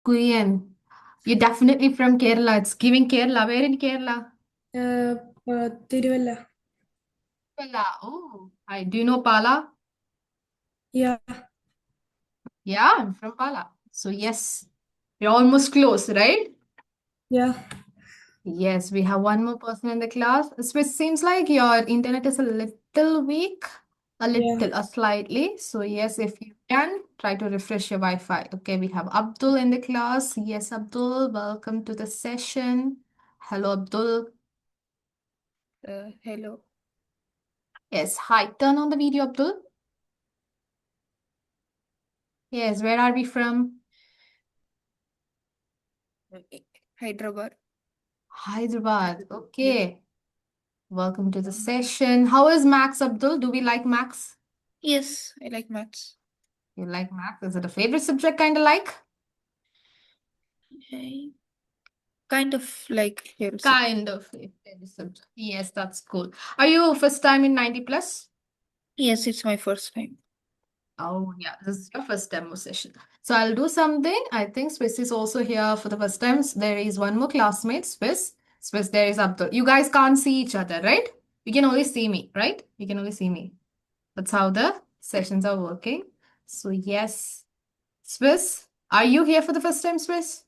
Guyen. You're definitely from Kerala. It's giving Kerala. Where in Kerala? Uh, Tiruvalla. Kerala. Oh, hi. Do you know Pala? Yeah, Yeah, I'm from Pala. So yes, you're almost close, right? yeah, Yes, we have one more person in the class. It seems like your internet is a little weak, yeah, slightly. So yes, if you can, try to refresh your Wi-Fi. Okay, we have Abdul in the class. Yes, Abdul, welcome to the session. Hello, Abdul. hello. Yes, hi. Turn on the video, Abdul. Yes, where are we from? Hyderabad. Hyderabad. Yeah. Okay. Welcome to the session. How is Max, Abdul? Do we like Max? Yes, I like maths. You like Max? Is it a favorite subject, kind of like? I kind of like your Kind of a favorite subject. Yes, that's cool. Are you first time in 90 plus? Yes, it's my first time. Oh, yeah, this is your first demo session. So I'll do something. I think Swiss is also here for the first time. There is one more classmate, Swiss. Swiss, there is Abdul. You guys can't see each other, right? You can only see me, right? You can only see me. That's how the sessions are working. So yes, Swiss, are you here for the first time, Swiss?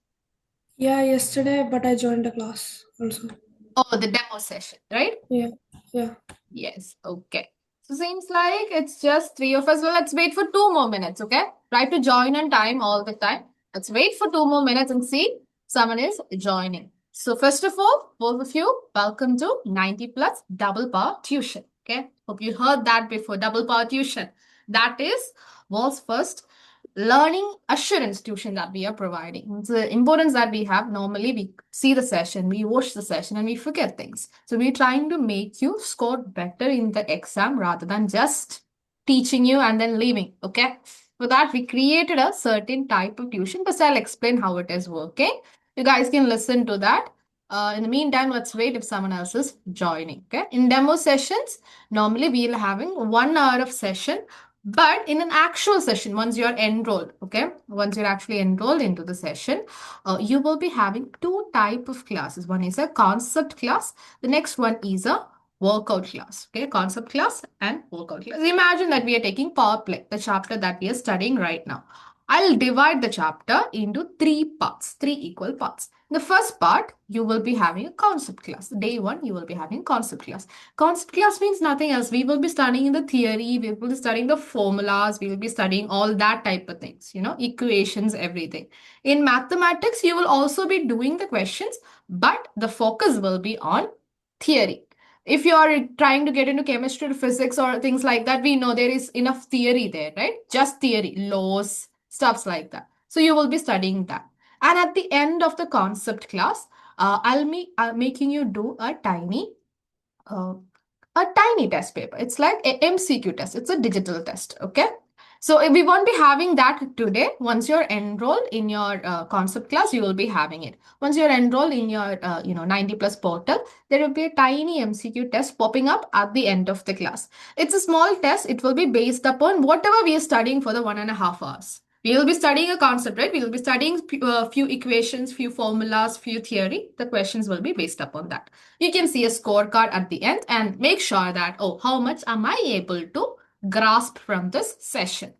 Yeah, yesterday, but I joined the class also. Oh, the demo session, right? Yeah, yeah, Yes, okay. So seems like it's just three of us. Well, let's wait for 2 more minutes, okay? Try to join on time all the time. Let's wait for 2 more minutes and see someone is joining. So first of all, both of you, welcome to 90 plus double power tuition. Okay. Hope you heard that before. Double power tuition. That is world's first learning assurance tuition that we are providing. It's the importance that we have. Normally, we see the session, we watch the session, and we forget things. So, we're trying to make you score better in the exam rather than just teaching you and then leaving. Okay. For that, we created a certain type of tuition, but I'll explain how it is working. You guys can listen to that. In the meantime, let's wait if someone else is joining. Okay. In demo sessions, normally we'll having 1 hour of session, but in an actual session, once you're enrolled, okay, once you're actually enrolled into the session, you will be having two type of classes. One is a concept class. The next one is a workout class. Okay, concept class and workout class. Imagine that we are taking Power Play, the chapter that we are studying right now. I'll divide the chapter into three parts, three equal parts. The first part, you will be having a concept class. Day one, you will be having concept class. Concept class means nothing else. We will be studying the theory, we will be studying the formulas, we will be studying all that type of things, equations, everything. In mathematics, you will also be doing the questions, but the focus will be on theory. If you are trying to get into chemistry or physics or things like that, we know there is enough theory there, right? Just theory, laws, stuffs like that. So you will be studying that. And at the end of the concept class, I'm making you do uh, a tiny test paper. It's like a MCQ test. It's a digital test. Okay. So we won't be having that today. Once you're enrolled in your concept class, you will be having it. Once you're enrolled in your 90 plus portal, there will be a tiny MCQ test popping up at the end of the class. It's a small test. It will be based upon whatever we are studying for the 1.5 hours. We will be studying a concept, right? We will be studying few equations, few formulas, few theory. The questions will be based upon that. You can see a scorecard at the end and make sure that, oh, how much am I able to grasp from this session?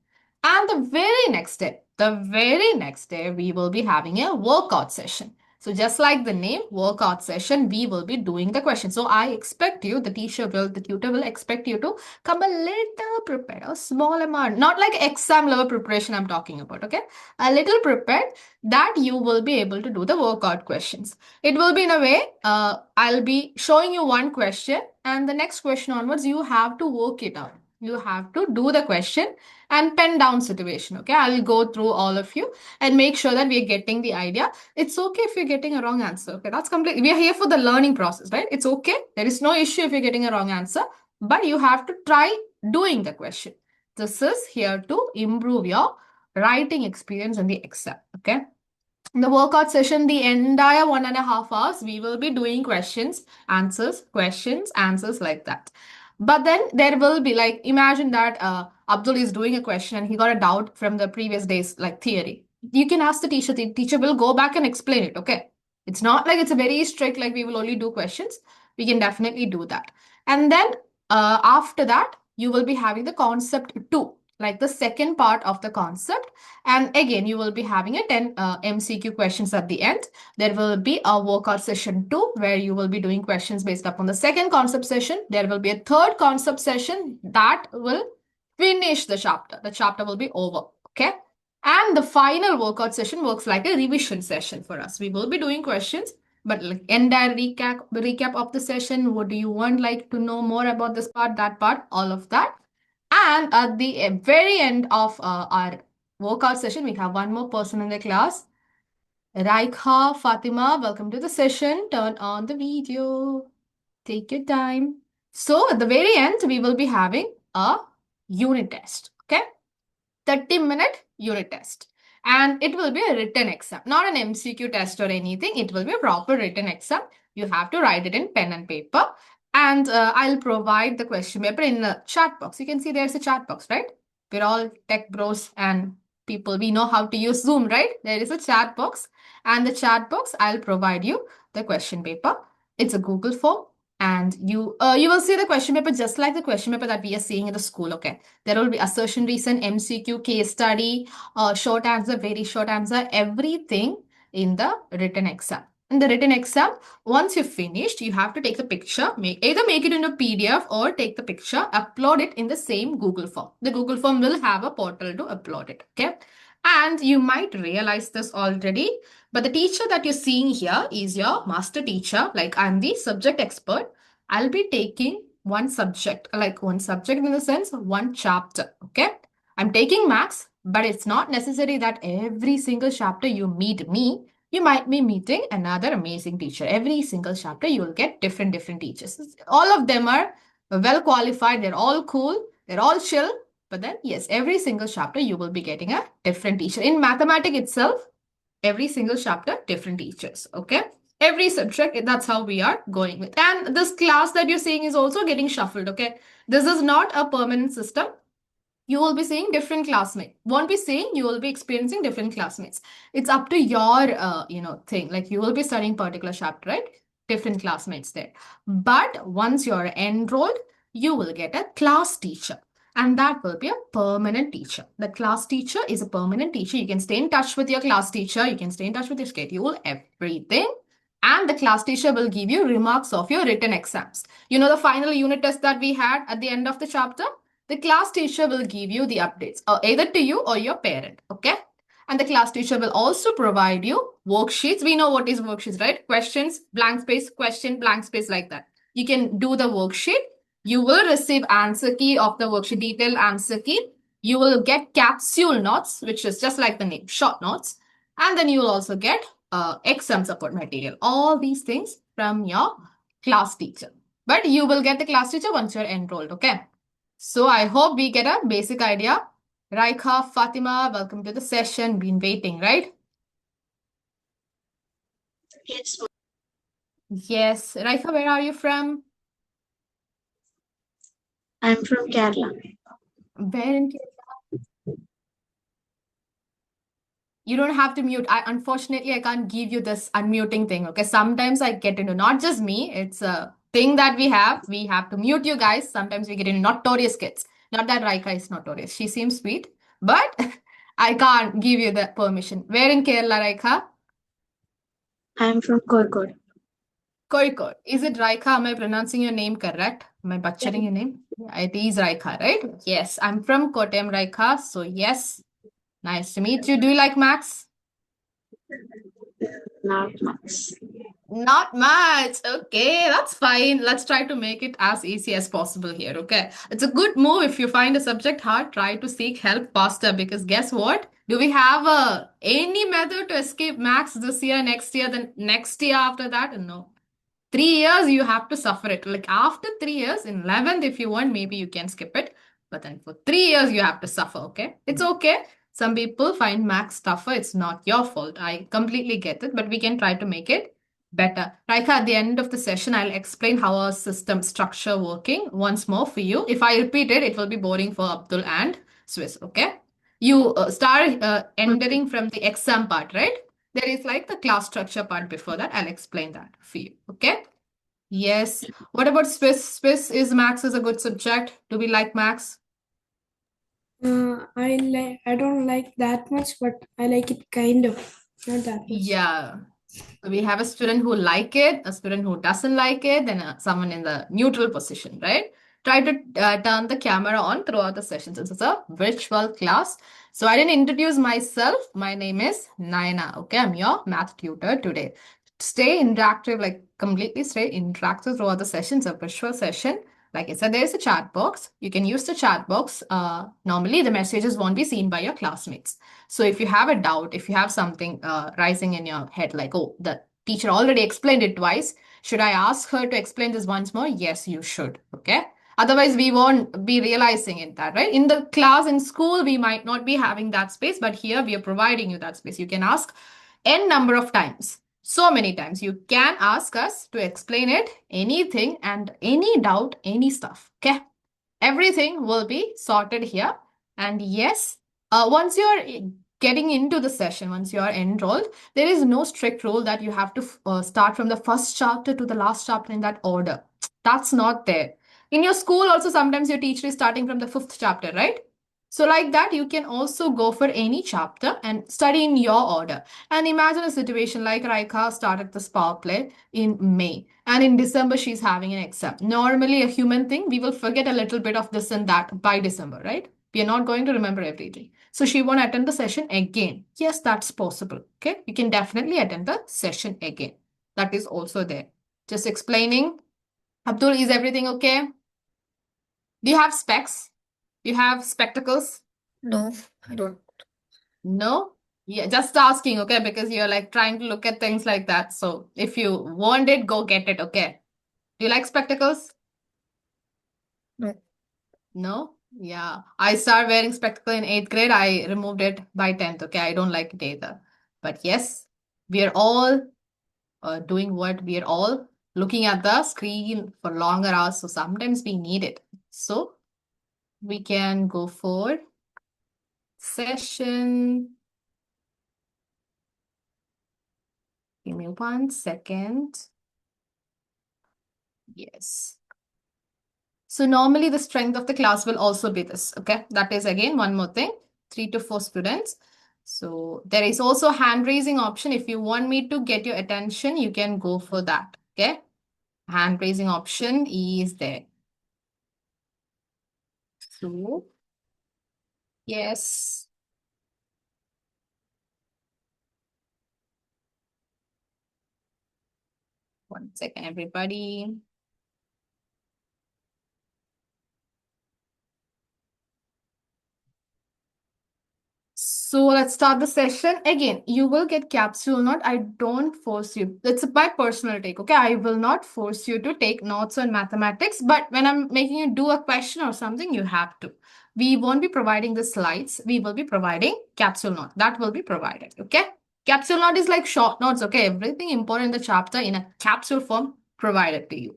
And the very next day, we will be having a workout session. So just like the name, workout session, we will be doing the question. So I expect you, the tutor will expect you to come a little prepared, a small amount, not like exam level preparation I'm talking about, okay? A little prepared that you will be able to do the workout questions. It will be in a way, I'll be showing you one question, and the next question onwards, you have to work it out. You have to do the question and pen down situation. Okay, I'll go through all of you and make sure that we are getting the idea. It's okay if you're getting a wrong answer. Okay, that's complete. We are here for the learning process, right? It's okay. There is no issue if you're getting a wrong answer, but you have to try doing the question. This is here to improve your writing experience in the exam. Okay. In the workout session, the entire 1.5 hours, we will be doing questions, answers like that. But then there will be like, imagine that Abdul is doing a question and he got a doubt from the previous day's like theory. you can ask the teacher. The teacher will go back and explain it, okay? It's not like it's a very strict, like we will only do questions. We can definitely do that. And then after that, you will be having the concept 2, like the second part of the concept. And again, you will be having a 10 MCQ questions at the end. There will be a workout session 2, where you will be doing questions based upon the second concept session. There will be a third concept session that will finish the chapter. The chapter will be over, okay? And the final workout session works like a revision session for us. We will be doing questions, but like entire recap of the session. What do you want, like, to know more about this part, that part, all of that. And at the very end of our workout session, we have one more person in the class. Raikha Fatima, welcome to the session. Turn on the video. Take your time. So at the very end, we will be having a unit test. Okay. 30-minute unit test. And it will be a written exam, not an MCQ test or anything. It will be a proper written exam. You have to write it in pen and paper. And I'll provide the question paper in the chat box. You can see there's a chat box, right? We're all tech bros and people. We know how to use Zoom, right? There is a chat box. And the chat box, I'll provide you the question paper. It's a Google form. And you will see the question paper just like the question paper that we are seeing in the school, okay? There will be assertion, reason, MCQ, case study, short answer, very short answer, everything in the written exam. In the written exam, once you've finished, you have to take the picture, either make it in a PDF or take the picture, upload it in the same Google form. The Google form will have a portal to upload it, okay? And you might realize this already, but the teacher that you're seeing here is your master teacher. Like, I'm the subject expert. I'll be taking one subject in the sense, one chapter, okay? I'm taking maths, but it's not necessary that every single chapter you meet me. You might be meeting another amazing teacher. Every single chapter, you will get different teachers. All of them are well qualified. They're all cool. They're all chill. But then, yes, every single chapter, you will be getting a different teacher. In mathematics itself, every single chapter, different teachers, okay? Every subject, that's how we are going with. And this class that you're seeing is also getting shuffled, okay? This is not a permanent system. You will be seeing different classmates. Won't be seeing, you will be experiencing different classmates. It's up to your, thing. Like, you will be studying particular chapter, right? Different classmates there. But once you're enrolled, you will get a class teacher. And that will be a permanent teacher. The class teacher is a permanent teacher. You can stay in touch with your class teacher. You can stay in touch with your schedule, everything. And the class teacher will give you remarks of your written exams. You know the final unit test that we had at the end of the chapter? The class teacher will give you the updates, either to you or your parent, okay? And the class teacher will also provide you worksheets. We know what is worksheets, right? Questions, blank space, question, blank space, like that. You can do the worksheet. You will receive answer key of the worksheet, detailed answer key. You will get capsule notes, which is just like the name, short notes. And then you will also get exam support material. All these things from your class teacher. But you will get the class teacher once you're enrolled, okay? So I hope we get a basic idea. Raikha, Fatima, welcome to the session. Been waiting, right? Yes. Yes. Raikha, where are you from? I'm from Kerala. Where in Kerala? You don't have to mute. Unfortunately, I can't give you this unmuting thing, okay? Sometimes I get into, not just me, it's a thing that we have. We have to mute you guys. Sometimes we get into notorious kids. Not that Raikha is notorious. She seems sweet, but I can't give you that permission. Where in Kerala, Raikha? I'm from Kozhikode. Kozhikode. Is it Raikha? Am I pronouncing your name correct? Am I butchering your name? Yeah, it is Raikha, right? Yes, I'm from Kottayam, Raikha. So yes, nice to meet you. Do you like Max? Not much. Not much. Okay, that's fine. Let's try to make it as easy as possible here. Okay, it's a good move. If you find a subject hard, try to seek help faster, because guess what? Do we have any method to escape Max this year, next year, then next year after that? No. 3 years you have to suffer it. Like, after 3 years, in 11th, if you want, maybe you can skip it. But then for 3 years, you have to suffer, okay? It's okay. Some people find max tougher. It's not your fault. I completely get it, but we can try to make it better. Raika, at the end of the session, I'll explain how our system structure working once more for you. If I repeat it, it will be boring for Abdul and Swiss, okay? you start entering from the exam part, right? There is like the class structure part before that. I'll explain that for you. Okay. Yes. What about Swiss? Swiss is Max is a good subject. Do we like Max? I don't like that much, but I like it kind of, not that much. Yeah. So we have a student who like it, a student who doesn't like it, then someone in the neutral position, right? Try to turn the camera on throughout the session since it's a virtual class. So I didn't introduce myself. My name is Naina. Okay, I'm your math tutor today. Stay interactive, like completely stay interactive throughout the session. It's a virtual session. Like I said, there is a chat box. You can use the chat box. Normally, the messages won't be seen by your classmates. So if you have a doubt, if you have something rising in your head, like, oh, the teacher already explained it twice, should I ask her to explain this once more? Yes, you should. Okay. Otherwise, we won't be realizing it that, right? In the class, in school, we might not be having that space, but here we are providing you that space. You can ask n number of times. So many times. You can ask us to explain it, anything and any doubt, any stuff. Okay. Everything will be sorted here. And yes, once you're getting into the session, once you are enrolled, there is no strict rule that you have to start from the first chapter to the last chapter in that order. That's not there. In your school, also, sometimes your teacher is starting from the fifth chapter, right? So, like that, you can also go for any chapter and study in your order. And imagine a situation like Raika started this power play in May, and in December, she's having an exam. Normally, a human thing, we will forget a little bit of this and that by December, right? We are not going to remember everything. So she won't attend the session again. Yes, that's possible. Okay. You can definitely attend the session again. That is also there. Just explaining. Abdul, is everything okay? Do you have specs? Do you have spectacles? No, I don't. No? Yeah, just asking, okay? Because you're like trying to look at things like that. So if you want it, go get it, okay? Do you like spectacles? No. No? Yeah. I started wearing spectacle in 8th grade. I removed it by 10th. Okay. I don't like it either. But yes, we are all doing what we are all looking at the screen for longer hours. So sometimes we need it. So we can go for session. Give me 1 second. Yes. So normally the strength of the class will also be this. Okay. That is again one more thing. 3 to 4 students. So there is also hand raising option. If you want me to get your attention, you can go for that. Okay. Hand raising option is there. So yes. One second, everybody. So let's start the session. Again, you will get capsule note. I don't force you. It's by personal take, okay? I will not force you to take notes on mathematics, but when I'm making you do a question or something, you have to. We won't be providing the slides. We will be providing capsule note. That will be provided, okay? Capsule note is like short notes, okay? Everything important in the chapter in a capsule form provided to you.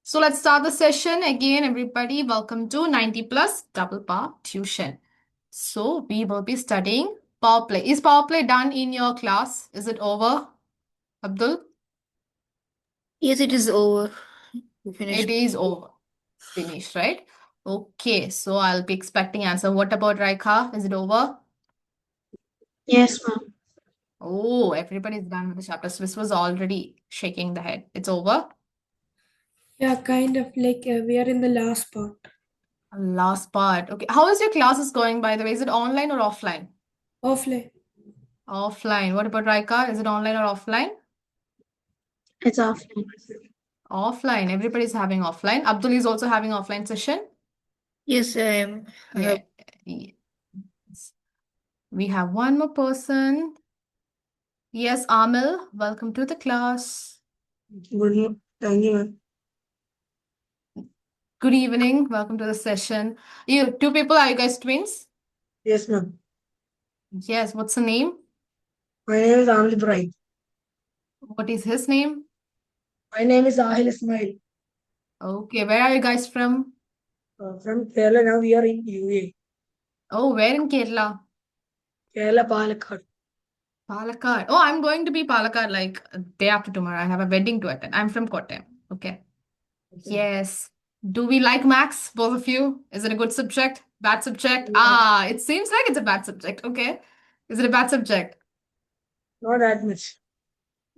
So let's start the session. Again, everybody, welcome to 90 Plus Double Power Tuition. So we will be studying power play. Is power play done in your class? Is it over, Abdul? Yes, it is over. We finished. It is over. Finished, right? Okay, so I'll be expecting answer. What about Raika? Is it over? Yes, ma'am. Oh, everybody's done with the chapter. Swiss was already shaking the head. It's over. Yeah, kind of like we are in the last part. Last part. Okay. How is your classes going, by the way? Is it online or offline? Offline. Offline. What about Raika? Is it online or offline? It's offline. Offline. Everybody's having offline. Abdul is also having offline session. Yes, I am. I Yeah. have. Yes. We have one more person. Yes, Amil, welcome to the class. Good, thank you, ma'am. Good evening. Welcome to the session. You two people, are you guys twins? Yes, ma'am. Yes. What's the name? My name is Amil Bright. What is his name? My name is Ahil Ismail. Okay. Where are you guys from? From Kerala. Now we are in UAE. Oh, where in Kerala? Kerala Palakkad. Palakkad. Oh, I'm going to be Palakkad like day after tomorrow. I have a wedding to attend. I'm from Kottayam. Okay. Yes. Do we like maths, both of you? Is it a good subject? Bad subject? Yeah. Ah, it seems like it's a bad subject. Okay. Is it a bad subject? Not that much.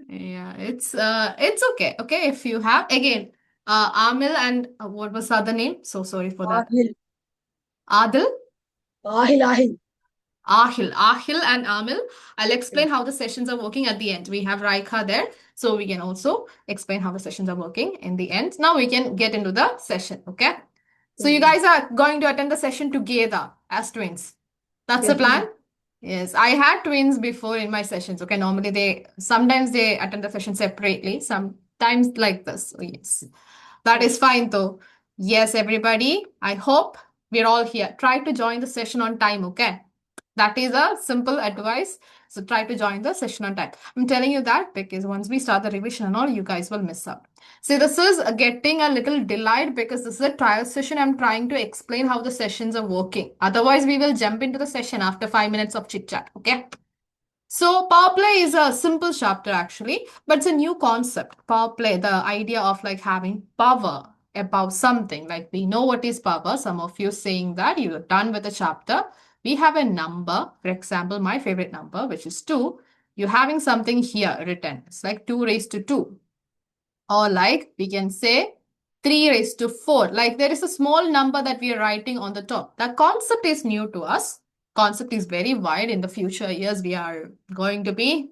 Yeah, it's okay. Okay, if you have again Amil and what was the other name? So sorry for that. Ahil. Adil, Ahil. Ahil and Amil. I'll explain how the sessions are working at the end. We have Raika there, so we can also explain how the sessions are working in the end. Now we can get into the session, okay? So you guys are going to attend the session together as twins. That's the Yes, ma'am. plan? Yes, I had twins before in my sessions. Okay, normally sometimes they attend the session separately, sometimes like this. So yes, that is fine though. Yes, everybody, I hope we're all here. Try to join the session on time, okay? That is a simple advice. So try to join the session on time. I'm telling you that because once we start the revision and all, you guys will miss out. See, this is getting a little delayed because this is a trial session. I'm trying to explain how the sessions are working. Otherwise, we will jump into the session after 5 minutes of chit chat. Okay. So power play is a simple chapter actually, but it's a new concept. Power play, the idea of like having power about something. Like we know what is power. Some of you saying that you're done with the chapter. We have a number, for example, my favorite number, which is 2. You're having something here written. It's like 2 raised to 2. Or like we can say 3 raised to 4. Like there is a small number that we are writing on the top. That concept is new to us. Concept is very wide. In the future years, we are going to be,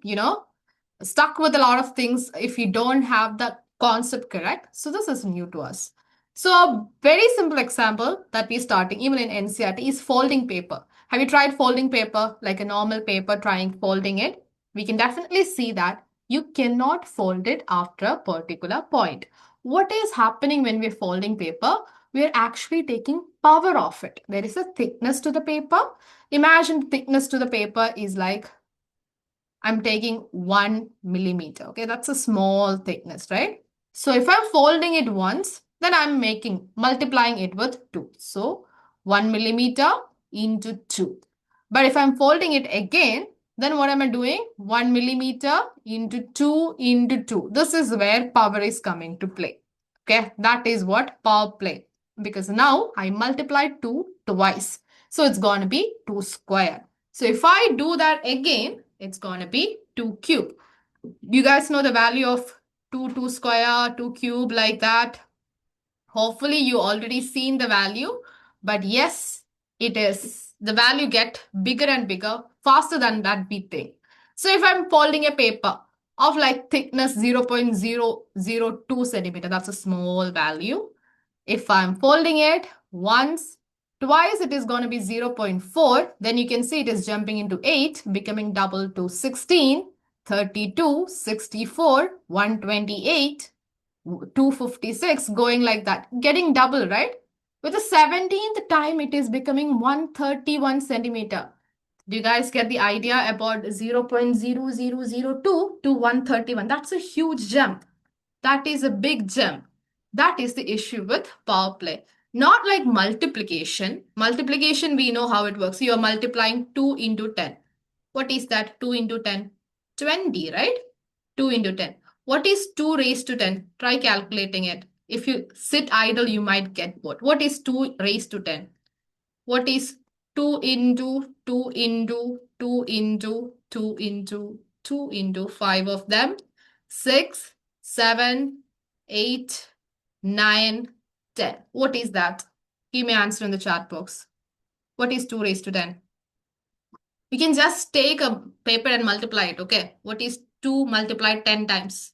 stuck with a lot of things if we don't have the concept correct. So this is new to us. So a very simple example that we're starting even in NCERT is folding paper. Have you tried folding paper like a normal paper, trying folding it? We can definitely see that you cannot fold it after a particular point. What is happening when we're folding paper? We're actually taking power off it. There is a thickness to the paper. Imagine thickness to the paper is like I'm taking 1 millimeter. Okay, that's a small thickness, right? So if I'm folding it once, then I'm multiplying it with 2. So 1 millimeter into 2. But if I'm folding it again, then what am I doing? 1 millimeter into 2 into 2. This is where power is coming to play. Okay, that is what power play. Because now I multiplied 2 twice. So it's going to be 2 square. So if I do that again, it's going to be 2 cube. You guys know the value of 2 square, 2 cube like that? Hopefully you already seen the value. But yes, it is. The value get bigger and bigger faster than that big thing. So if I'm folding a paper of like thickness 0.002 centimeter, that's a small value. If I'm folding it once, twice, it is going to be 0.4. Then you can see it is jumping into 8, becoming double to 16, 32, 64, 128, 256, going like that. Getting double, right? With the 17th time, it is becoming 131 centimeter. Do you guys get the idea about 0.0002 to 131? That's a huge jump. That is a big jump. That is the issue with power play. Not like multiplication. Multiplication, we know how it works. You are multiplying 2 into 10. What is that? 2 into 10? 20, right? 2 into 10. What is 2 raised to 10? Try calculating it. If you sit idle, you might get what? What is 2 raised to 10? What is 2 into 2 into 2 into 2 into 2 into 5 of them? 6, 7, 8, 9, 10. What is that? Give me an answer in the chat box. What is 2 raised to 10? You can just take a paper and multiply it, okay? What is 2 multiplied 10 times?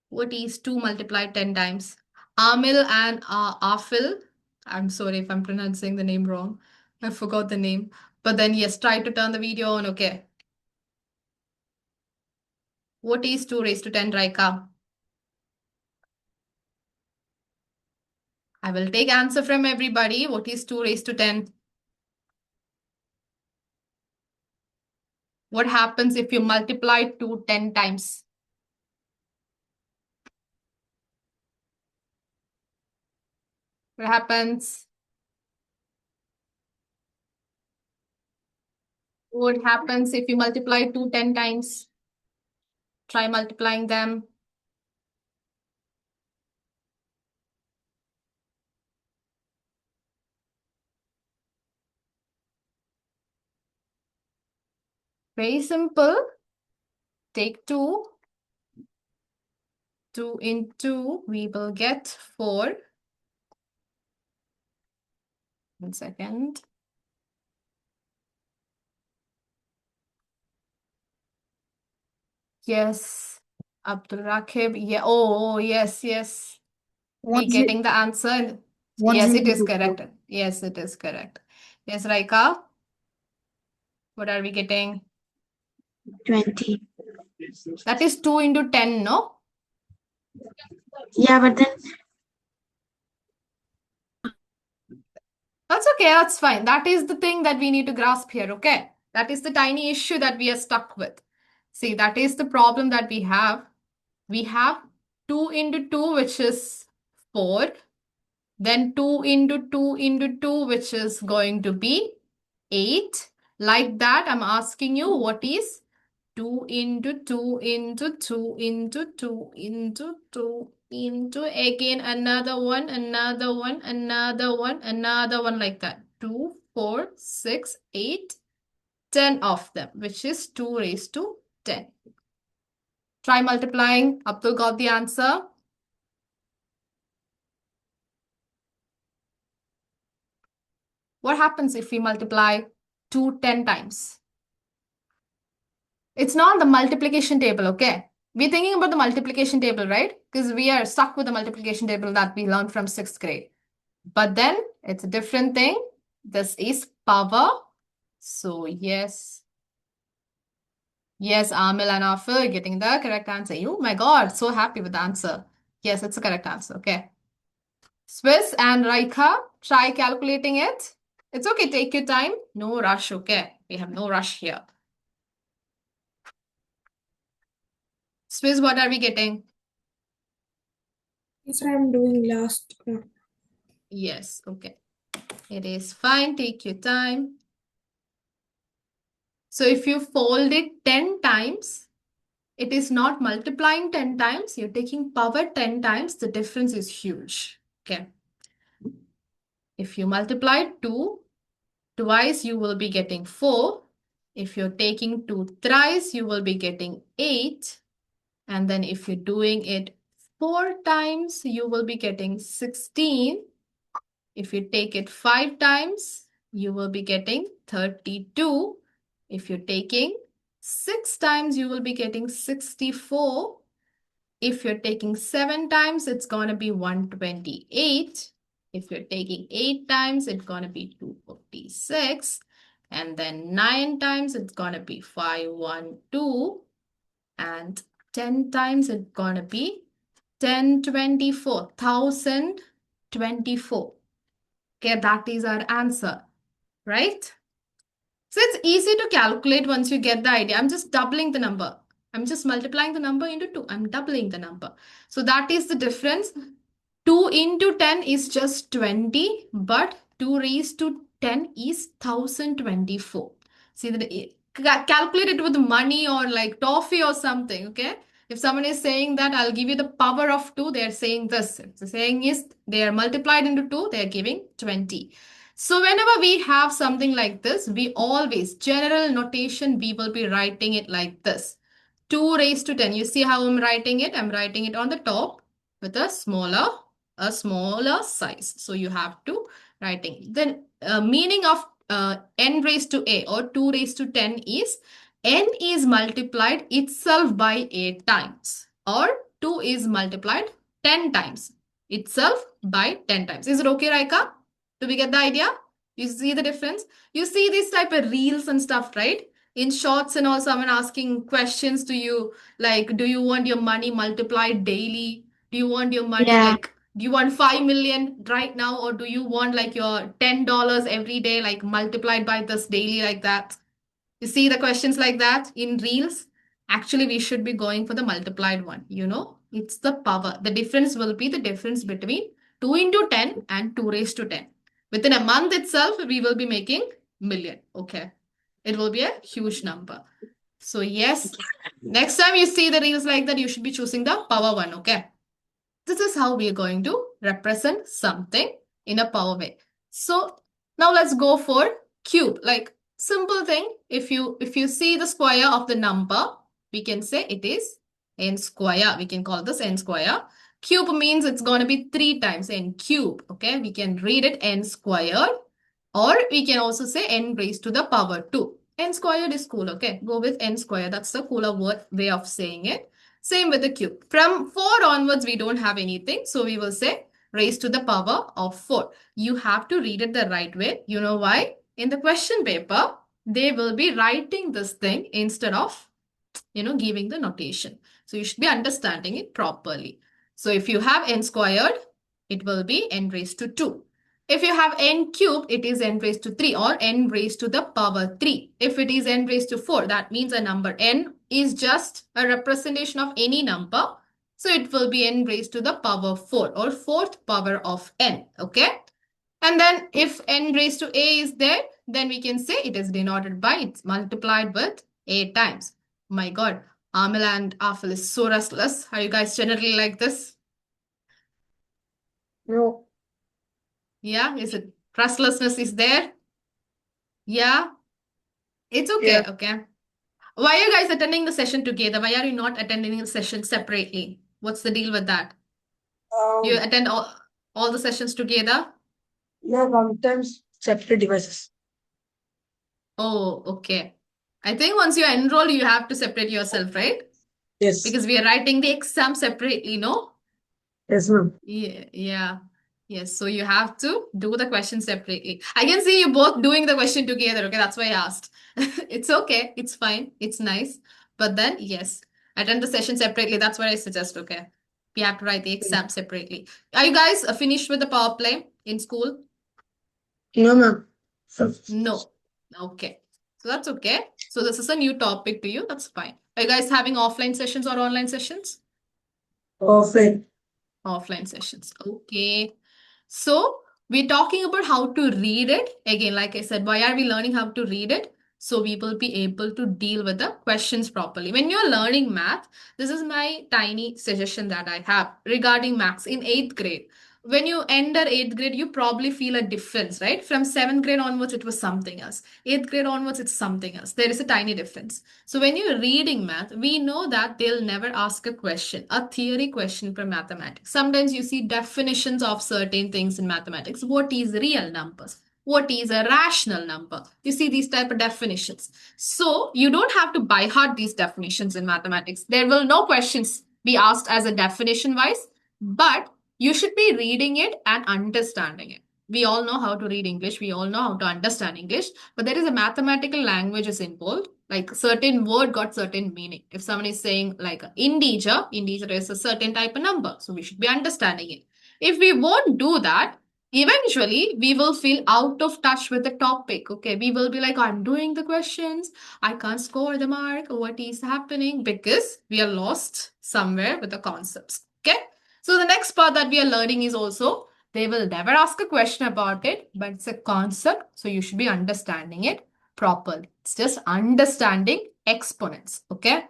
What is 2 multiplied 10 times? Amil and Afil. I'm sorry if I'm pronouncing the name wrong. I forgot the name. But then yes, try to turn the video on, okay? What is 2 raised to 10, Raika? I will take answer from everybody. What is 2 raised to 10? What happens if you multiply 2 10 times? What happens? What happens if you multiply 2 10 times? Try multiplying them. Very simple. Take 2. 2 into, we will get 4. 1 second. Yes, Abdul Rakib. Yeah. Oh, yes, yes. We getting the answer. Yes, it is correct. Yes, it is correct. Yes, Raika. What are we getting? 20. That is 2 into 10, no? Yeah, but then That's okay. That's fine. That is the thing that we need to grasp here. Okay. That is the tiny issue that we are stuck with. See, that is the problem that we have. We have 2 into 2, which is 4. Then 2 into 2 into 2, which is going to be 8. Like that, I'm asking you, what is 2 into 2 into 2 into 2 into 2 into again another one, another one, another one, another one, like that. 2, 4, 6, 8, 10 of them, which is 2 raised to 10. Try multiplying. Abdul got the answer. What happens if we multiply 2 10 times? It's not the multiplication table, okay? We're thinking about the multiplication table, right? Because we are stuck with the multiplication table that we learned from 6th grade. But then it's a different thing. This is power. So yes. Yes, Amil and Afil getting the correct answer. Oh my God, so happy with the answer. Yes, it's the correct answer. Okay. Swiss and Raika, try calculating it. It's okay, take your time. No rush, okay? We have no rush here. Swiss, what are we getting? Yes, I'm doing last one. Yes, okay. It is fine. Take your time. So if you fold it 10 times, it is not multiplying 10 times. You're taking power 10 times. The difference is huge. Okay. If you multiply 2 twice, you will be getting 4. If you're taking 2 thrice, you will be getting 8. And then if you're doing it 4 times, you will be getting 16. If you take it 5 times, you will be getting 32. If you're taking 6 times, you will be getting 64. If you're taking 7 times, it's going to be 128. If you're taking 8 times, it's going to be 256. And then 9 times, it's going to be 512. And 10 times, it's going to be 1024. 1024. Okay, that is our answer, right? So it's easy to calculate once you get the idea. I'm just doubling the number. I'm just multiplying the number into 2. I'm doubling the number. So that is the difference. 2 into 10 is just 20, but 2 raised to 10 is 1024. See, calculate it with money or like toffee or something, okay? If someone is saying that I'll give you the power of 2, they're saying this. If the saying is they are multiplied into 2, they're giving 20. So whenever we have something like this, we always, general notation, we will be writing it like this. 2 raised to 10. You see how I'm writing it? I'm writing it on the top with a smaller size. So you have to writing. Then meaning of n raised to a or 2 raised to 10 is n is multiplied itself by 8 times or 2 is multiplied 10 times itself by 10 times. Is it okay, Raika? Do we get the idea? You see the difference? You see these type of reels and stuff, right? In shorts and also someone asking questions to you like, do you want your money multiplied daily? Do you want your money Yeah. like, do you want 5 million right now or do you want like your $10 every day like multiplied by this daily like that? You see the questions like that in reels? Actually, we should be going for the multiplied one. You know, it's the power. The difference will be the difference between 2 into 10 and 2 raised to 10. Within a month itself, we will be making million. Okay. It will be a huge number. So yes, next time you see the reels like that, you should be choosing the power one, okay? This is how we are going to represent something in a power way. So now let's go for cube. Like simple thing, if you see the square of the number, we can say it is n square. We can call this n square. Cube means it's going to be 3 times n cube. Okay, we can read it n squared, or we can also say n raised to the power 2. N squared is cool. Okay, go with n squared. That's the cooler way of saying it. Same with the cube. From 4 onwards, we don't have anything. So we will say raised to the power of 4. You have to read it the right way. You know why? In the question paper, they will be writing this thing instead of, giving the notation. So you should be understanding it properly. So if you have n squared, it will be n raised to 2. If you have n cubed, it is n raised to 3 or n raised to the power 3. If it is n raised to 4, that means a number n is just a representation of any number. So it will be n raised to the power 4 or fourth power of n. Okay. And then if n raised to a is there, then we can say it is denoted by, it's multiplied with a times. My God, Amila and Afil is so restless. Are you guys generally like this? No. Yeah, is it restlessness is there? Yeah, it's okay. Yeah. Okay. Why are you guys attending the session together? Why are you not attending the session separately? What's the deal with that? You attend all the sessions together? Yeah, sometimes separate devices. Oh, okay. I think once you enroll, you have to separate yourself, right? Yes. Because we are writing the exam separately, no? Yes, ma'am. Yeah. Yes, so you have to do the question separately. I can see you both doing the question together, okay? That's why I asked. It's okay. It's fine. It's nice. But then, yes, attend the session separately. That's what I suggest, okay? We have to write the exam separately. Are you guys finished with the power play in school? No, ma'am. No. Okay. So that's okay. So this is a new topic to you. That's fine. Are you guys having offline sessions or online sessions? Offline. Offline sessions. Okay. So we're talking about how to read it. Again, like I said, why are we learning how to read it? So we will be able to deal with the questions properly. When you're learning math, this is my tiny suggestion that I have regarding maths in 8th grade. When you enter 8th grade, you probably feel a difference, right? From 7th grade onwards, it was something else. 8th grade onwards, it's something else. There is a tiny difference. So when you're reading math, we know that they'll never ask a question, a theory question from mathematics. Sometimes you see definitions of certain things in mathematics. What is real numbers? What is a rational number? You see these type of definitions. So you don't have to by heart these definitions in mathematics. There will no questions be asked as a definition wise, but you should be reading it and understanding it. We all know how to read English. We all know how to understand English, but there is a mathematical language is involved. Like certain word got certain meaning. If someone is saying like integer is a certain type of number. So we should be understanding it. If we won't do that, eventually we will feel out of touch with the topic. Okay. We will be like, I'm doing the questions. I can't score the mark. What is happening? Because we are lost somewhere with the concepts. Okay. So the next part that we are learning is also, they will never ask a question about it, but it's a concept. So you should be understanding it properly. It's just understanding exponents. Okay.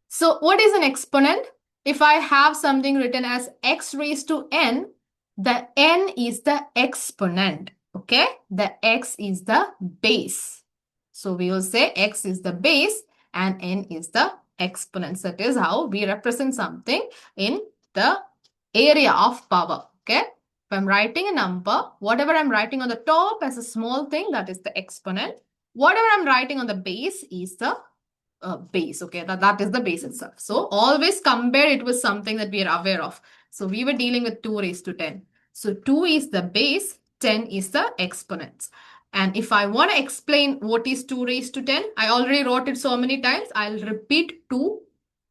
So what is an exponent? If I have something written as x raised to n, the n is the exponent. Okay. The x is the base. So we will say x is the base and n is the exponent. That is how we represent something in the area of power. Okay. If I'm writing a number, whatever I'm writing on the top as a small thing, that is the exponent. Whatever I'm writing on the base is the base. Okay. That is the base itself. So always compare it with something that we are aware of. So we were dealing with 2 raised to 10. So 2 is the base, 10 is the exponents. And if I want to explain what is 2 raised to 10, I already wrote it so many times. I'll repeat 2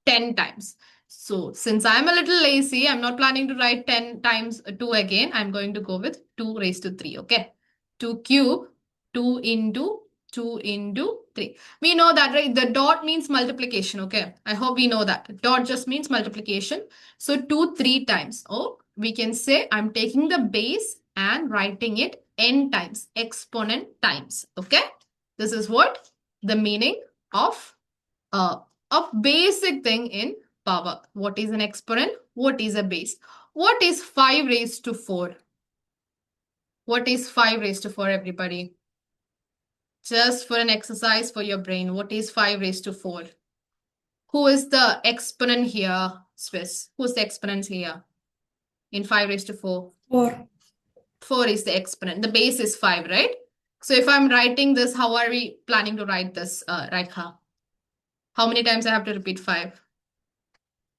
10 times. So since I'm a little lazy, I'm not planning to write 10 times 2 again. I'm going to go with 2 raised to 3. Okay. 2 cube, 2 into 2 into 3. We know that, right? The dot means multiplication. Okay. I hope we know that. Dot just means multiplication. So 2 3 times. Oh, we can say I'm taking the base and writing it n times, exponent times. Okay. This is what the meaning of a basic thing in power. What is an exponent? What is a base? What is 5 raised to 4? What is 5 raised to 4, everybody? Just for an exercise for your brain. What is 5 raised to 4? Who is the exponent here, Swiss? Who's the exponent here in 5 raised to 4? 4. 4 is the exponent. The base is 5, right? So if I'm writing this, how are we planning to write this, Raikha? How many times I have to repeat 5?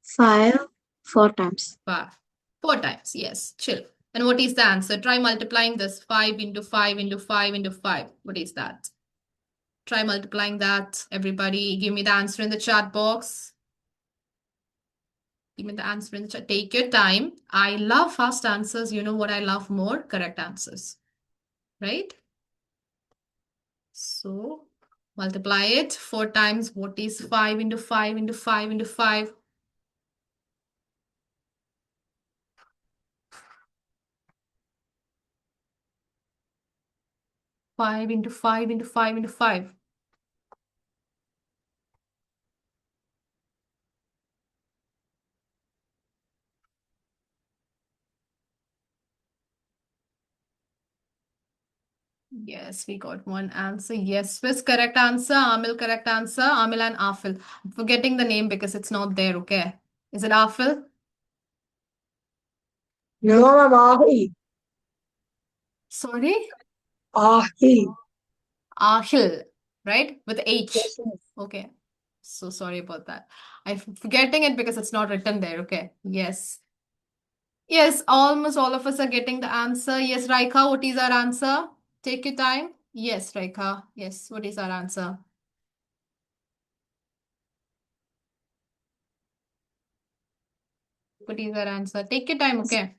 5, 4 times. 5. 4 times, yes. Chill. And what is the answer? Try multiplying this. 5 into 5 into 5 into 5. What is that? Try multiplying that. Everybody, give me the answer in the chat box. Give me the answer in the chat. Take your time. I love fast answers. You know what I love more? Correct answers. Right? So, multiply it 4 times. What is 5 into 5 into 5 into 5? Five into 5 into 5 into 5. Yes, we got one answer. Yes, Swiss correct answer. Amil correct answer. Amil and Afil. I'm forgetting the name because it's not there, okay? Is it Afil? No, ma'am. Ahi. Sorry? Ahi. Ahil, right? With H. Yes, ma'am. Okay. So sorry about that. I'm forgetting it because it's not written there, okay? Yes. Yes, almost all of us are getting the answer. Yes, Raika, what is our answer? Take your time. Yes, Raika. Yes, what is our answer? What is our answer? Take your time, okay?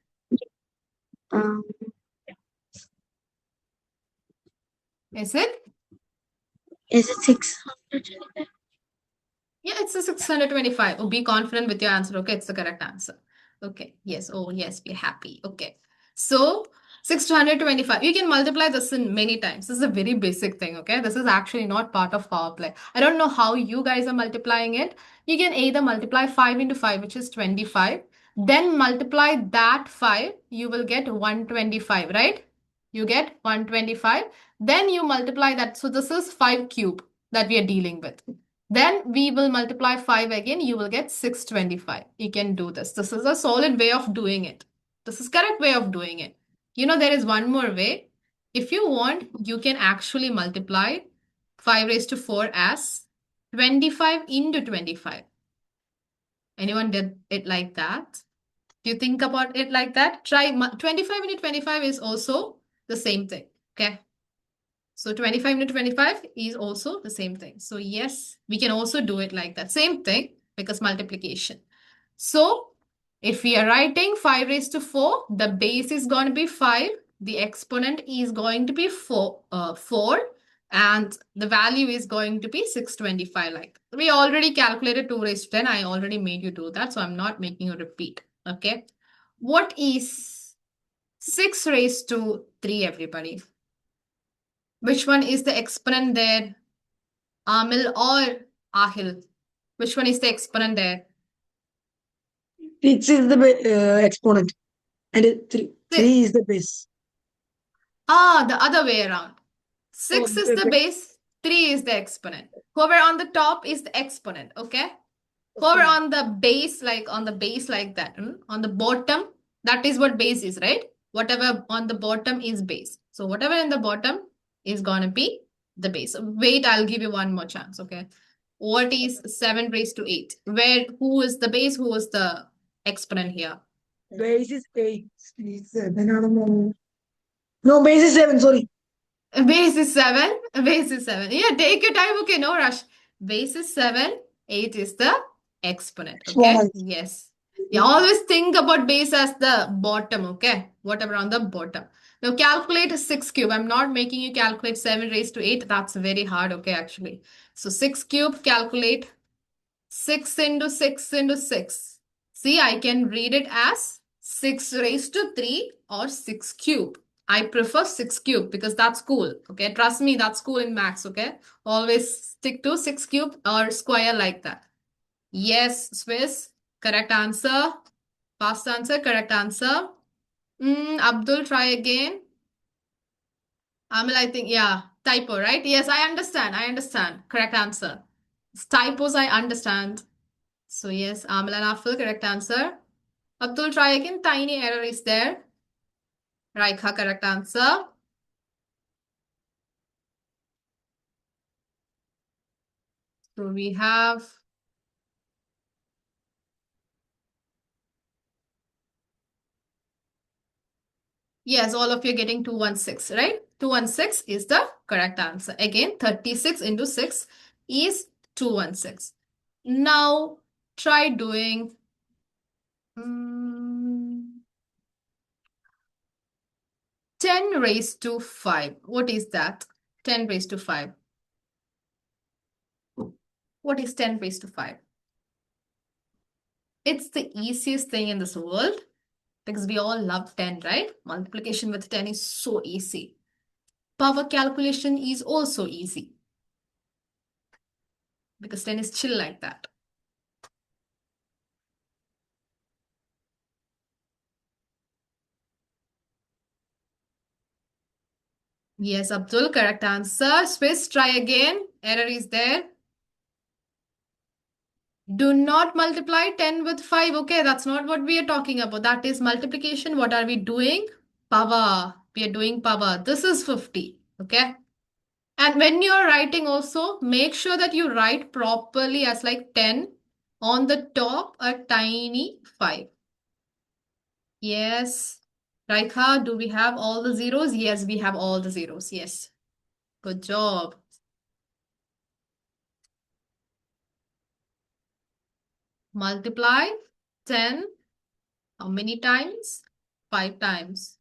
Um, Is it? is it 625? Yeah, it's a 625. Oh, be confident with your answer, okay? It's the correct answer. Okay, yes. Oh, yes, we're happy. Okay. So, 625. You can multiply this in many times. This is a very basic thing, okay? This is actually not part of power play. I don't know how you guys are multiplying it. You can either multiply 5 into 5, which is 25. Then multiply that 5, you will get 125, right? You get 125. Then you multiply that. So, this is 5 cube that we are dealing with. Then we will multiply 5 again. You will get 625. You can do this. This is a solid way of doing it. This is correct way of doing it. You know, there is one more way. If you want, you can actually multiply 5 raised to 4 as 25 into 25. Anyone did it like that? Do you think about it like that? Try 25 into 25 is also the same thing. Okay. So 25 into 25 is also the same thing. So yes, we can also do it like that. Same thing because multiplication. So if we are writing 5 raised to 4, the base is going to be 5. The exponent is going to be 4, and the value is going to be 625. Like we already calculated 2 raised to 10. I already made you do that. So I'm not making you repeat. Okay. What is 6 raised to 3, everybody? Which one is the exponent there? Amil or Ahil? Which one is the exponent there? 6 is the exponent. And 3 is the base. Ah, the other way around. 6 Oh, is the base, 3 is the exponent. Whoever on the top is the exponent, okay? Whoever on the base, like that, on the bottom, that is what base is, right? Whatever on the bottom is base. So whatever in the bottom is gonna be the base. Wait, I'll give you one more chance, okay? What is 7 raised to 8? Who is the base? Who is the exponent here? Base is 8. 7. No, base is 7. Sorry. Base is 7. Base is 7. Yeah, take your time. Okay, no rush. Base is 7. 8 is the exponent. Okay. Right. Yes. You always think about base as the bottom. Okay. Whatever on the bottom. Now calculate 6 cube. I'm not making you calculate 7 raised to 8. That's very hard. Okay, actually. So 6 cube, calculate 6 into 6 into 6. See, I can read it as 6 raised to 3 or 6 cube. I prefer 6 cube because that's cool. Okay, trust me, that's cool in maths. Okay, always stick to 6 cube or square like that. Yes, Swiss, correct answer. Fast answer, correct answer. Abdul, try again. Amil, I think, yeah, typo, right? Yes, I understand. I understand. Correct answer. It's typos, I understand. So, yes, Amil and Afil, correct answer. Abdul, try again. Tiny error is there. Raikha, correct answer. So, we have yes, all of you are getting 216, right? 216 is the correct answer. Again, 36 into 6 is 216. Now, try doing 10 raised to 5. What is that? 10 raised to 5. What is 10 raised to 5? It's the easiest thing in this world because we all love 10, right? Multiplication with 10 is so easy. Power calculation is also easy because 10 is chill like that. Yes, Abdul, correct answer. Swiss, try again. Error is there. Do not multiply 10 with 5. Okay, that's not what we are talking about. That is multiplication. What are we doing? Power. We are doing power. This is 50. Okay. And when you're writing also, make sure that you write properly as like 10. On the top, a tiny 5. Yes. Raikha, do we have all the zeros? Yes, we have all the zeros. Yes. Good job. Multiply 10. How many times? 5 times.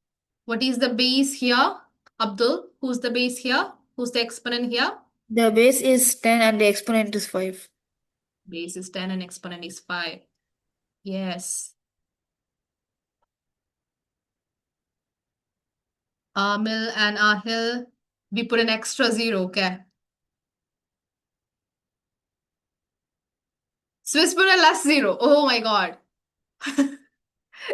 What is the base here? Abdul, who's the base here? Who's the exponent here? The base is 10 and the exponent is 5. Base is 10 and exponent is 5. Yes. Amil and Ahil, we put an extra 0, okay? Swiss put a less 0. Oh my God.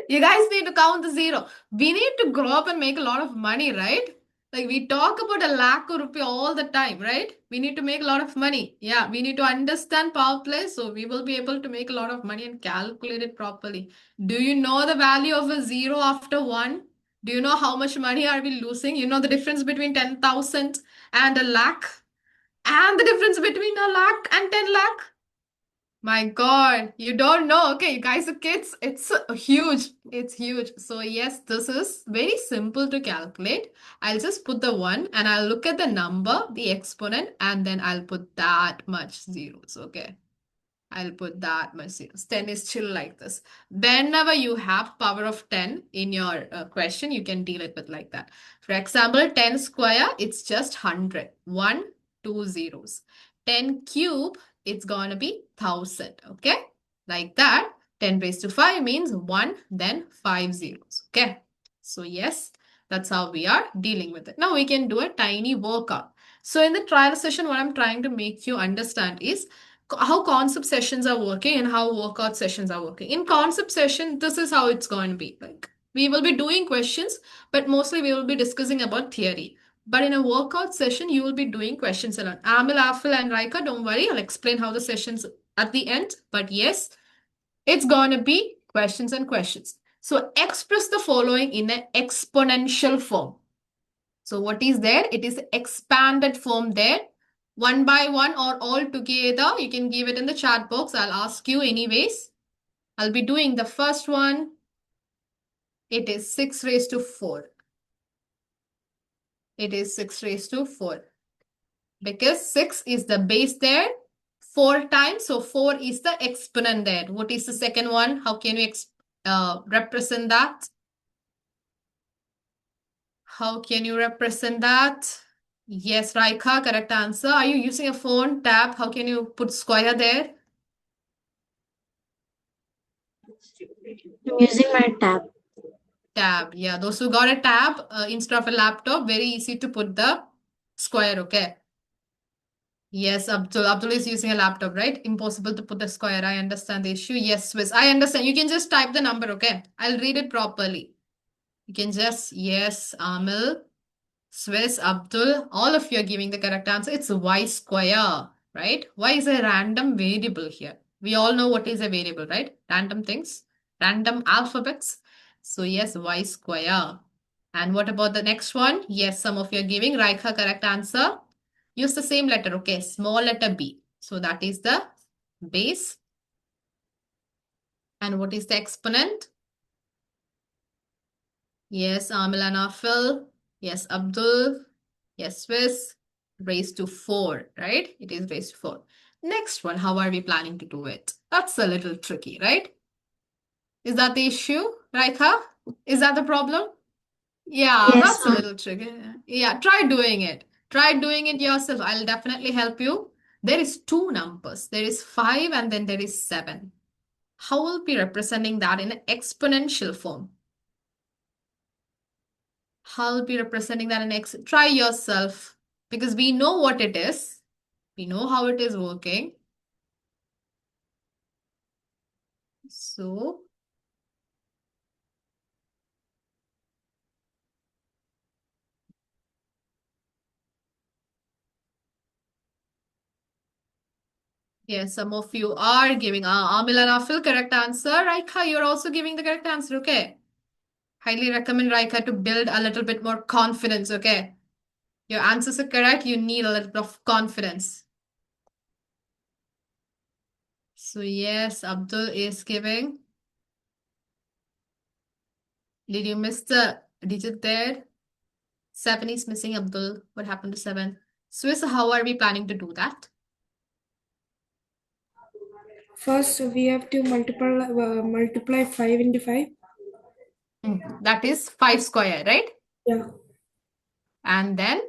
You guys need to count the 0. We need to grow up and make a lot of money, right? Like we talk about a lakh of rupee all the time, right? We need to make a lot of money. Yeah, we need to understand power play so we will be able to make a lot of money and calculate it properly. Do you know the value of a 0 after 1? Do you know how much money are we losing? You know the difference between 10,000 and a lakh? And the difference between a lakh and 10 lakh? My God, you don't know. Okay, you guys are kids. It's huge. It's huge. So yes, this is very simple to calculate. I'll just put the 1 and I'll look at the number, the exponent, and then I'll put that much zeros. Okay. I'll put that much zeros. 10 is chill like this. Whenever you have power of 10 in your question, you can deal it with like that. For example, 10 square, it's just 100. 1, 2 zeros. 10 cube, it's gonna be 1000. Okay? Like that. 10 raised to 5 means 1, then 5 zeros. Okay? So yes, that's how we are dealing with it. Now we can do a tiny workout. So in the trial session, what I'm trying to make you understand is how concept sessions are working and how workout sessions are working. In concept session, this is how it's going to be. Like we will be doing questions, but mostly we will be discussing about theory. But in a workout session, you will be doing questions alone. Amil, Afil, and Raika, don't worry. I'll explain how the sessions at the end. But yes, it's going to be questions and questions. So express the following in an exponential form. So what is there? It is expanded form there. One by one or all together. You can give it in the chat box. I'll ask you anyways. I'll be doing the first one. It is 6 raised to 4. It is 6 raised to 4. Because 6 is the base there. 4 times. So 4 is the exponent there. What is the second one? How can we represent that? How can you represent that? Yes, Raika, correct answer. Are you using a phone, tab? How can you put square there? I'm using my tab. Tab. Yeah, those who got a tab instead of a laptop, very easy to put the square, okay? Yes, Abdul. Abdul is using a laptop, right? Impossible to put the square. I understand the issue. Yes, Swiss. I understand. You can just type the number, okay? I'll read it properly. You can just, yes, Amil, Swiss, Abdul, all of you are giving the correct answer. It's y square, right? Y is a random variable here. We all know what is a variable, right? Random things, random alphabets. So yes, y square. And what about the next one? Yes, some of you are giving Raikha correct answer. Use the same letter, okay? Small letter B. So that is the base. And what is the exponent? Yes, Amil and Afil. Yes, Abdul. Yes, Swiss. Raised to 4, right? It is raised to 4. Next one, how are we planning to do it? That's a little tricky, right? Is that the issue, Raikha? Is that the problem? Yeah, Yes, that's a ma'am. little tricky. Yeah, try doing it. Try doing it yourself. I'll definitely help you. There is two numbers. There is 5 and then there is 7. How will be representing that in an exponential form? How will be representing that in X? Try yourself because we know what it is. We know how it is working. So, yes, some of you are giving Amil and Afil correct answer. Raika, you're also giving the correct answer. Okay. Highly recommend Raika to build a little bit more confidence. Okay. Your answers are correct. You need a little bit of confidence. So, yes, Abdul is giving. Did you miss the digit there? 7 is missing, Abdul. What happened to 7? Swiss, how are we planning to do that? First, we have to multiply 5 into 5. That is 5 square, right? Yeah. And then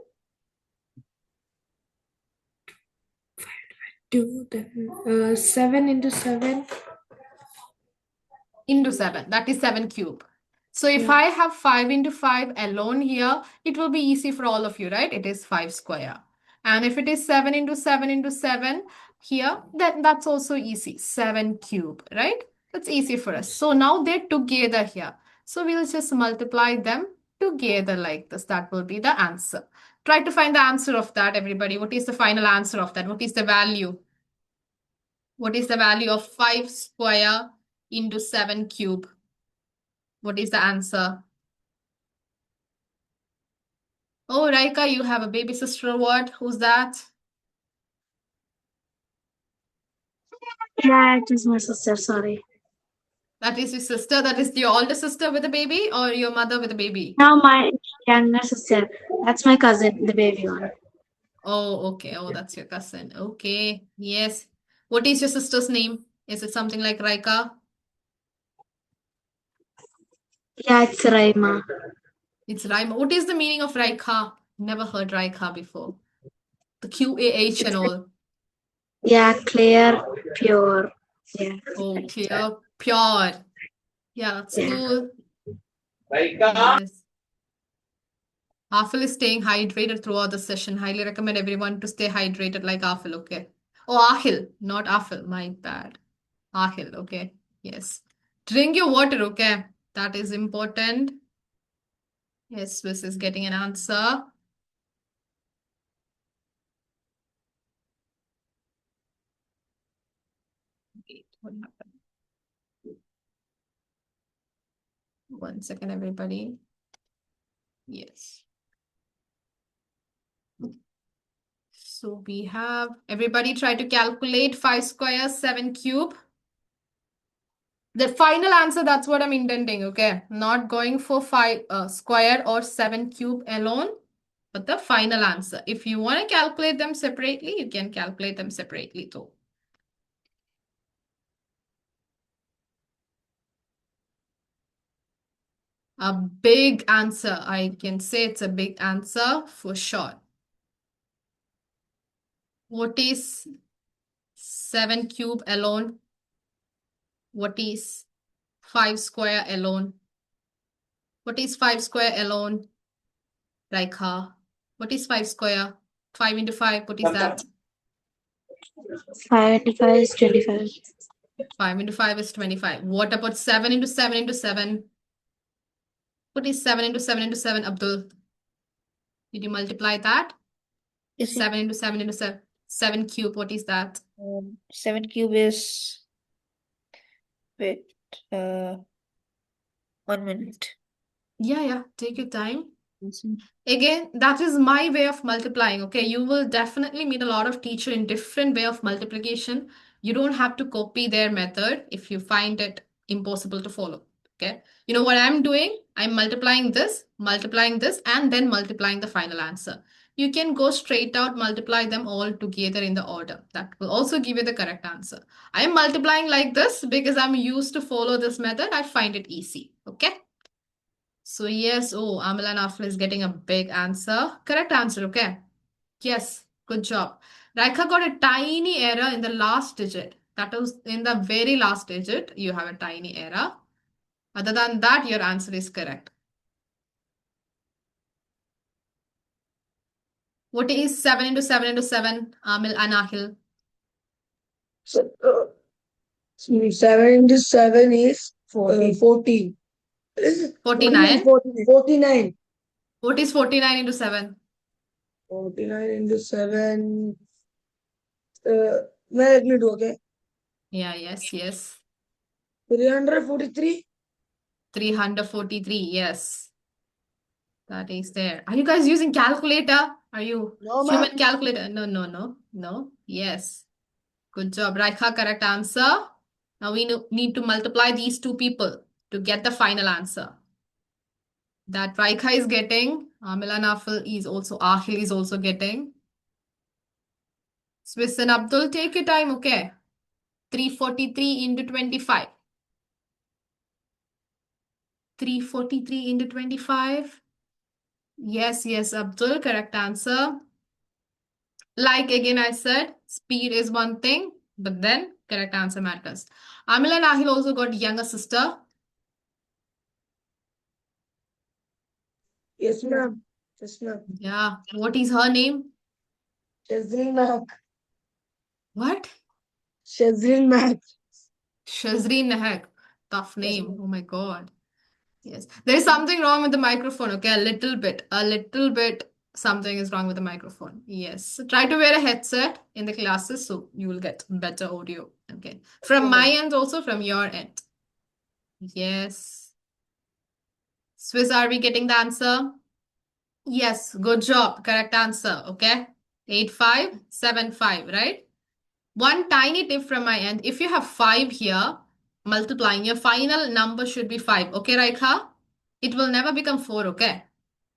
2. Then 7 into 7. into 7. That is 7 cube. So if Yeah. I have 5 into 5 alone here, it will be easy for all of you, right? It is 5 square. And if it is 7 into 7 into 7 here, then that's also easy. 7 cube, right? That's easy for us. So now they're together here. So we'll just multiply them together like this. That will be the answer. Try to find the answer of that, everybody. What is the final answer of that? What is the value? What is the value of 5 square into 7 cube? What is the answer? Oh, Raika, you have a baby sister or what? Who's that? Yeah, it is my sister. Sorry. That is your sister. That is your older sister with a baby or your mother with a baby? Now my younger sister. That's my cousin, the baby one. Oh, okay. Oh, that's your cousin. Okay. Yes. What is your sister's name? Is it something like Raika? Yeah, it's Raima. It's Raima. What is the meaning of Raika? Never heard Raika before. The QAH and all. Yeah, clear, pure. Yeah. Oh, clear, pure. Yeah, that's Yeah. cool. Yes. Afil is staying hydrated throughout the session. Highly recommend everyone to stay hydrated like Afil, okay? Oh, Ahil, not Afil. My bad. Ahil, okay? Yes. Drink your water, okay? That is important. Yes, Swiss is getting an answer. Wait, what happened? 1 second, everybody. Yes. So we have everybody try to calculate 5 square, 7 cube. The final answer, that's what I'm intending, okay? Not going for 5 square or 7 cube alone, but the final answer. If you want to calculate them separately, you can calculate them separately too. A big answer. I can say it's a big answer for sure. What is 7 cube alone? What is 5 square alone? What is 5 square alone? Raikha. What is 5 square? 5 into 5, what is that? 5 into 5 is 25. 5 into 5 is 25. What about 7 into 7 into 7? What is 7 into 7 into 7, Abdul? Did you multiply that? Yes, sir. 7 into 7 into 7. 7 cube, what is that? 7 cube is, wait, 1 minute. Yeah, take your time. Yes, sir. Again, that is my way of multiplying, okay? You will definitely meet a lot of teacher in different way of multiplication. You don't have to copy their method if you find it impossible to follow, okay? You know what I'm doing? I'm multiplying this, and then multiplying the final answer. You can go straight out, multiply them all together in the order. That will also give you the correct answer. I'm multiplying like this because I'm used to follow this method. I find it easy, okay? So yes, Amila and Afla is getting a big answer. Correct answer, okay? Yes, good job. Raika got a tiny error in the last digit. That was in the very last digit, you have a tiny error. Other than that, your answer is correct. What is 7 into 7 into 7, Amil and Ahil? So, 7 into 7 is 14. 14 49. 49. What is 49 into 7? 49 into 7. Let me do, okay? Yeah, yes. 343. 343, yes. That is there. Are you guys using calculator? Are you No, human ma'am. calculator? No. Yes. Good job, Raika. Correct answer. Now we need to multiply these two people to get the final answer. That Raika is getting. Amila Nafil is also, Ahil is also getting. Swiss and Abdul, take your time, okay? 343 into 25. 343 into 25. Yes, Abdul, correct answer. Like again, I said, speed is one thing, but then correct answer matters. Amil and Ahil also got younger sister. Yes, ma'am. Yes, ma'am. Yeah. What is her name? Shazrin Mahak. What? Shazrin Mahak. Shazreen Nahak. Tough Yes, name. ma'am. Oh my God. Yes. There is something wrong with the microphone, okay? A little bit. Something is wrong with the microphone. Yes. So try to wear a headset in the classes so you will get better audio. Okay. From my end, also from your end. Yes. Swiss, are we getting the answer? Yes, good job. Correct answer. Okay. 8575, right? One tiny tip from my end. If you have 5 here, multiplying, your final number should be 5. Okay, Raikha? It will never become 4, okay?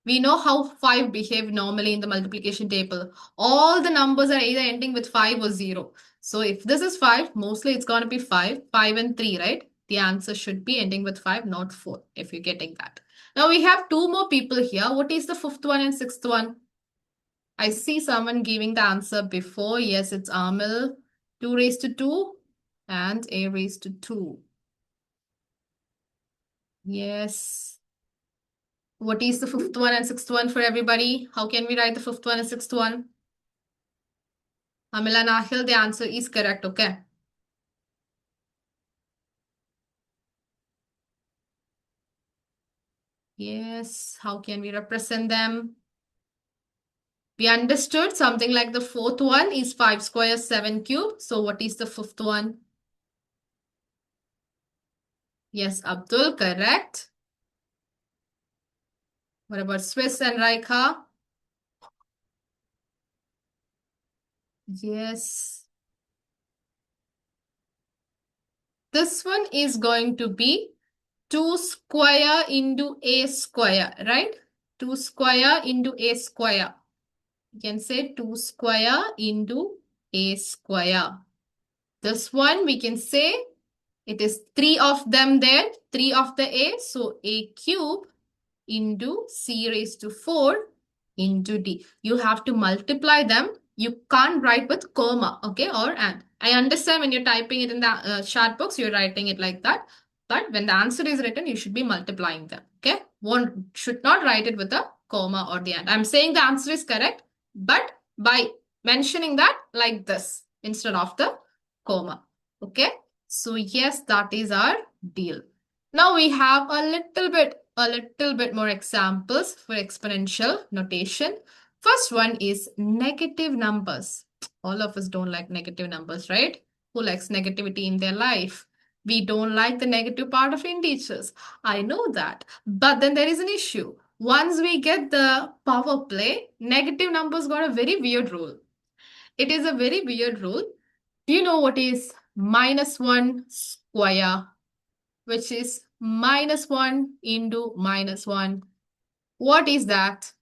We know how 5 behave normally in the multiplication table. All the numbers are either ending with 5 or 0. So if this is 5, mostly it's going to be 5, 5 and 3, right? The answer should be ending with 5, not 4, if you're getting that. Now we have 2 more people here. What is the 5th one and 6th one? I see someone giving the answer before. Yes, it's Amil. 2 raised to 2 and a raised to 2. Yes. What is the 5th one and 6th one for everybody? How can we write the 5th one and 6th one? Amila Nahil, the answer is correct, okay? Yes, how can we represent them? We understood something like the 4th one is 5 square 7 cube. So what is the 5th one? Yes, Abdul, correct. What about Swiss and Raika? Yes. This one is going to be 2 square into a square, right? 2 square into a square. You can say 2 square into a square. This one we can say it is 3 of them there, 3 of the a. So a cube into c raised to 4 into d. You have to multiply them. You can't write with comma, okay, or and. I understand when you're typing it in the chart box, you're writing it like that. But when the answer is written, you should be multiplying them, okay? should not write it with a comma or the and. I'm saying the answer is correct, but by mentioning that like this instead of the comma. Okay. So yes, that is our deal. Now we have a little bit more examples for exponential notation. First one is negative numbers. All of us don't like negative numbers, right? Who likes negativity in their life? We don't like the negative part of integers. I know that. But then there is an issue. Once we get the power play, negative numbers got a very weird rule. It is a very weird rule. Do you know what is -1 square, which is -1 into -1? What is that?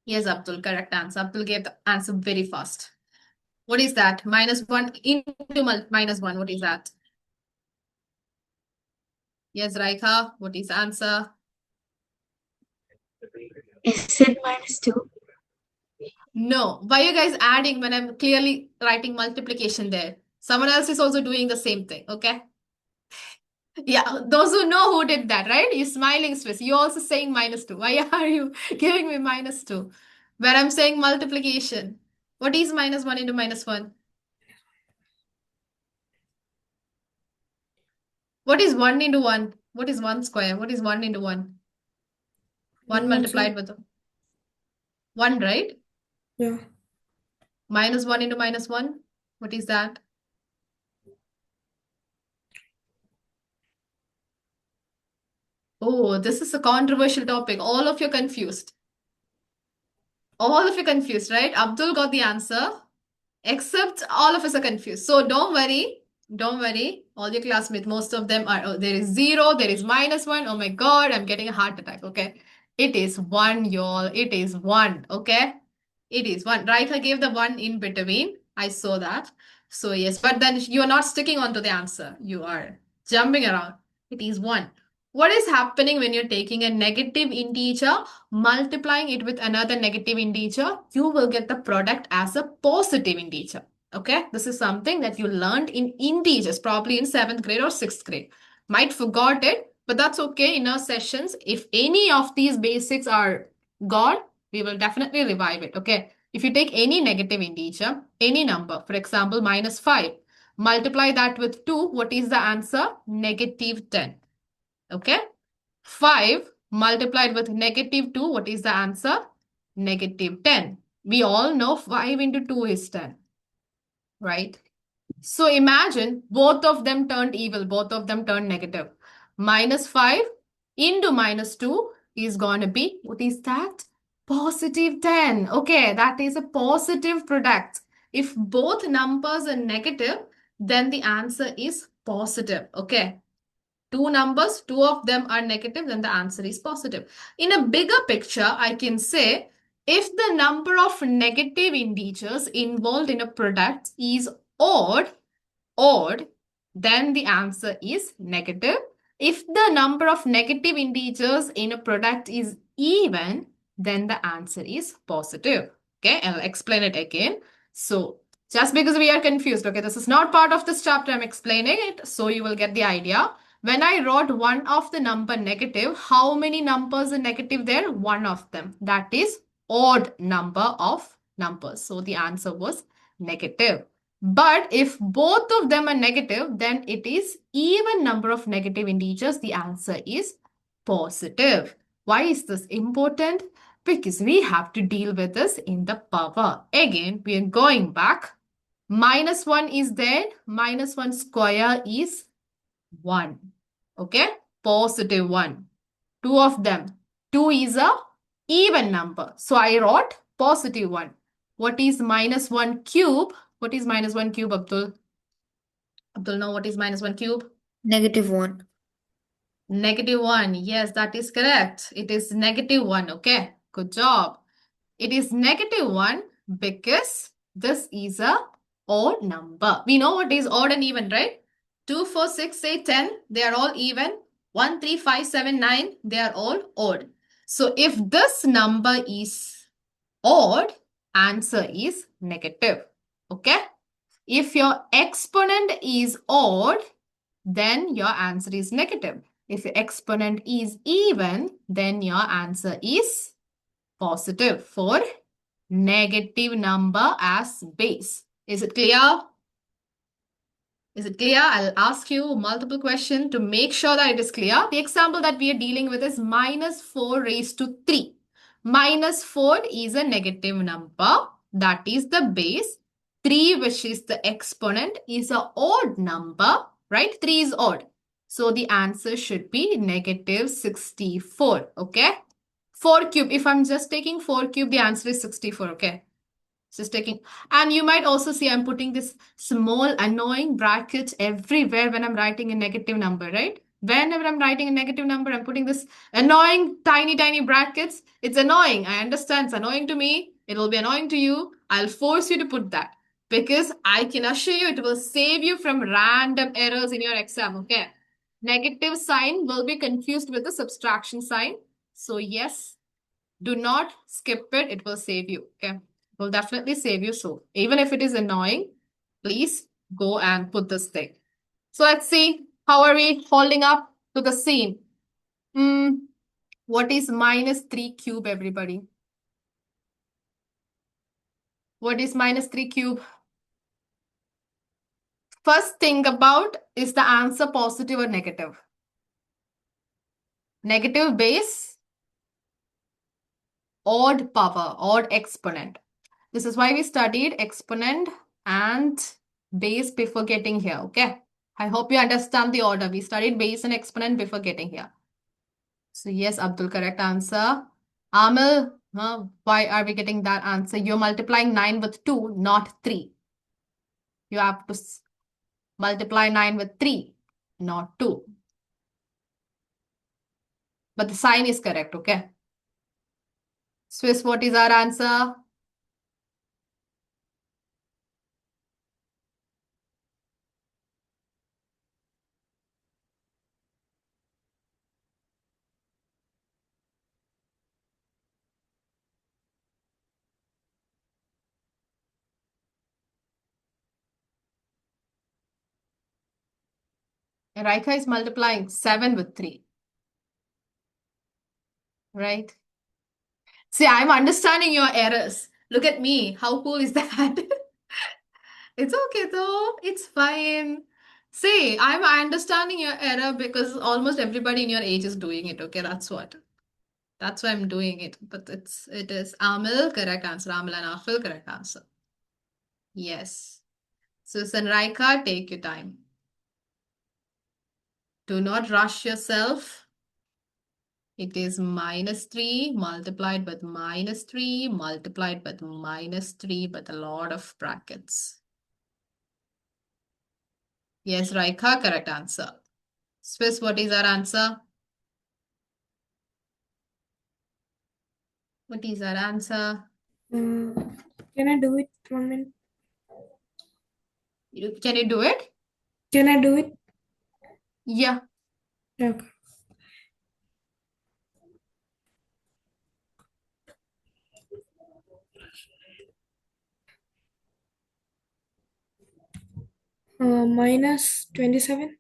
Yes, Abdul, correct answer. Abdul gave the answer very fast. What is that? -1 into -1. What is that? Yes, Raika, what is the answer? Is it -2? No. Why are you guys adding when I'm clearly writing multiplication there? Someone else is also doing the same thing, okay? Yeah, those who know who did that, right? You're smiling, Swiss. You're also saying -2. Why are you giving me -2? Where I'm saying multiplication. What is -1 into -1? What is 1 into 1? What is 1 square? What is 1 into 1? 1 One multiplied with 1, right? Yeah. -1 into -1. What is that? Oh, this is a controversial topic. All of you confused. All of you confused, right? Abdul got the answer, except all of us are confused. So don't worry. Don't worry. All your classmates, most of them are, oh, there is 0, there is -1. Oh my God, I'm getting a heart attack. Okay. It is 1, y'all. It is 1. Okay. It is 1. Raika gave the 1 in between. I saw that. So yes, but then you are not sticking on to the answer. You are jumping around. It is 1. What is happening when you're taking a negative integer, multiplying it with another negative integer? You will get the product as a positive integer. Okay, this is something that you learned in integers, probably in 7th grade or 6th grade. Might forgot it, but that's okay. In our sessions, if any of these basics are gone, we will definitely revive it. Okay, if you take any negative integer, any number, for example, -5, multiply that with 2, what is the answer? -10. Okay, 5 multiplied with -2, what is the answer? -10. We all know 5 into 2 is 10, right? So imagine both of them turned evil, both of them turned negative. -5 into -2 is going to be, what is that? +10. Okay, that is a positive product. If both numbers are negative, then the answer is positive. Okay. Two numbers, two of them are negative, then the answer is positive. In a bigger picture, I can say if the number of negative integers involved in a product is odd, then the answer is negative. If the number of negative integers in a product is even, then the answer is positive. Okay, I'll explain it again. So just because we are confused, okay, this is not part of this chapter, I'm explaining it, so you will get the idea. When I wrote one of the number negative, how many numbers are negative there? One of them. That is odd number of numbers. So the answer was negative. But if both of them are negative, then it is even number of negative integers. The answer is positive. Why is this important? Because we have to deal with this in the power. Again, we are going back. -1 is there. -1 square is 1. Okay, +1. Two of them. 2 is a even number. So I wrote +1. What is -1 cube? What is -1 cube, Abdul? Abdul, know what is -1 cube? -1. -1. Yes, that is correct. It is -1. Okay, good job. It is -1 because this is a odd number. We know what is odd and even, right? 2, 4, 6, 8, 10, they are all even. 1, 3, 5, 7, 9, they are all odd. So if this number is odd, answer is negative. Okay? If your exponent is odd, then your answer is negative. If your exponent is even, then your answer is positive for negative number as base. Is it clear? Is it clear? I'll ask you multiple questions to make sure that it is clear. The example that we are dealing with is minus 4 raised to 3. Minus 4 is a negative number. That is the base. 3, which is the exponent, is an odd number, right? 3 is odd. So the answer should be negative 64, okay? 4 cube. If I'm just taking 4 cube, the answer is 64, okay? Just taking, and you might also see I'm putting this small annoying brackets everywhere when I'm writing a negative number, right? Whenever I'm writing a negative number, I'm putting this annoying tiny brackets. It's annoying. I understand it's annoying to me. It will be annoying to you. I'll force you to put that because I can assure you it will save you from random errors in your exam, okay? Negative sign will be confused with the subtraction sign. So yes, do not skip it. It will save you, okay? Will definitely save you. So even if it is annoying, please go and put this thing. So let's see, how are we holding up to the scene? What is minus 3 cube, everybody? What is minus 3 cube? First think about, is the answer positive or negative? Negative base, odd power, odd exponent. This is why we studied exponent and base before getting here, okay? I hope you understand the order. We studied base and exponent before getting here. So yes, Abdul, correct answer. Amil, why are we getting that answer? You're multiplying 9 with 2, not 3. You have to multiply 9 with 3, not 2. But the sign is correct, okay? Swiss, what is our answer? Raika is multiplying 7 with 3. Right? See, I'm understanding your errors. Look at me. How cool is that? It's okay though. It's fine. See, I'm understanding your error because almost everybody in your age is doing it. Okay, that's what. That's why I'm doing it. But it is Amil, correct answer. Amil and Afil, correct answer. Yes. Susan Raika, take your time. Do not rush yourself. It is minus 3 multiplied with minus 3 multiplied with minus 3 with a lot of brackets. Yes, Raika, correct answer. Swiss, what is our answer? What is our answer? Can I do it 1 minute? Can you do it? Can I do it? Yeah. Okay. Minus 27.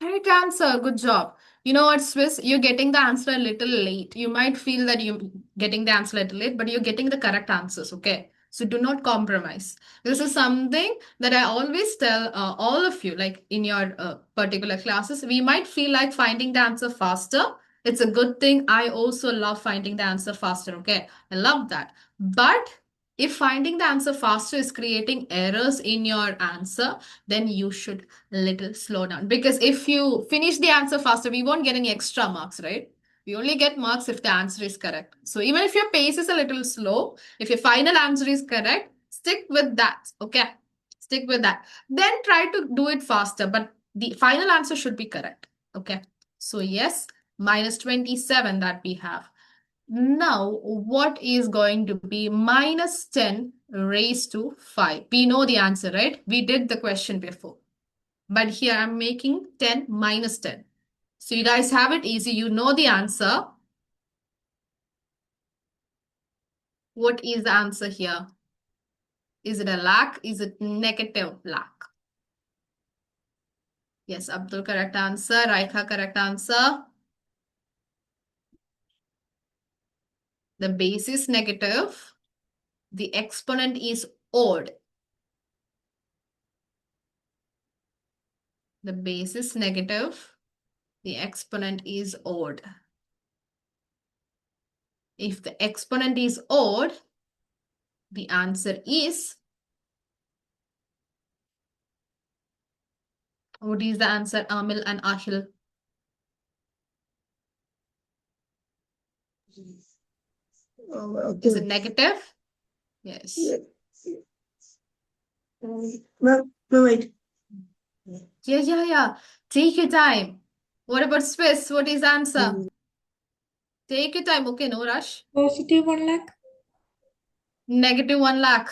Correct answer. Good job. You know what, Swiss? You're getting the answer a little late. You might feel that you're getting the answer a little late, but you're getting the correct answers, okay? So do not compromise. This is something that I always tell all of you, like in your particular classes. We might feel like finding the answer faster. It's a good thing. I also love finding the answer faster, okay? I love that. But if finding the answer faster is creating errors in your answer, then you should little slow down. Because if you finish the answer faster, we won't get any extra marks, right? We only get marks if the answer is correct. So even if your pace is a little slow, if your final answer is correct, stick with that, okay? Stick with that. Then try to do it faster, but the final answer should be correct, okay? So yes, minus 27 that we have. Now, what is going to be minus 10 raised to 5? We know the answer, right? We did the question before. But here I'm making 10 minus 10. So you guys have it easy. You know the answer. What is the answer here? Is it a lakh? Is it negative lakh? Yes, Abdul, correct answer. Raika, correct answer. The base is negative. The exponent is odd. The base is negative. The exponent is odd. If the exponent is odd, the answer is, what is the answer, Amil and Ashil? Okay. Is it negative? Yes. Yeah. No, wait. Yeah. Take your time. What about Swiss? What is the answer? Take your time. Okay, no rush. Positive 1 lakh. Negative 1 lakh.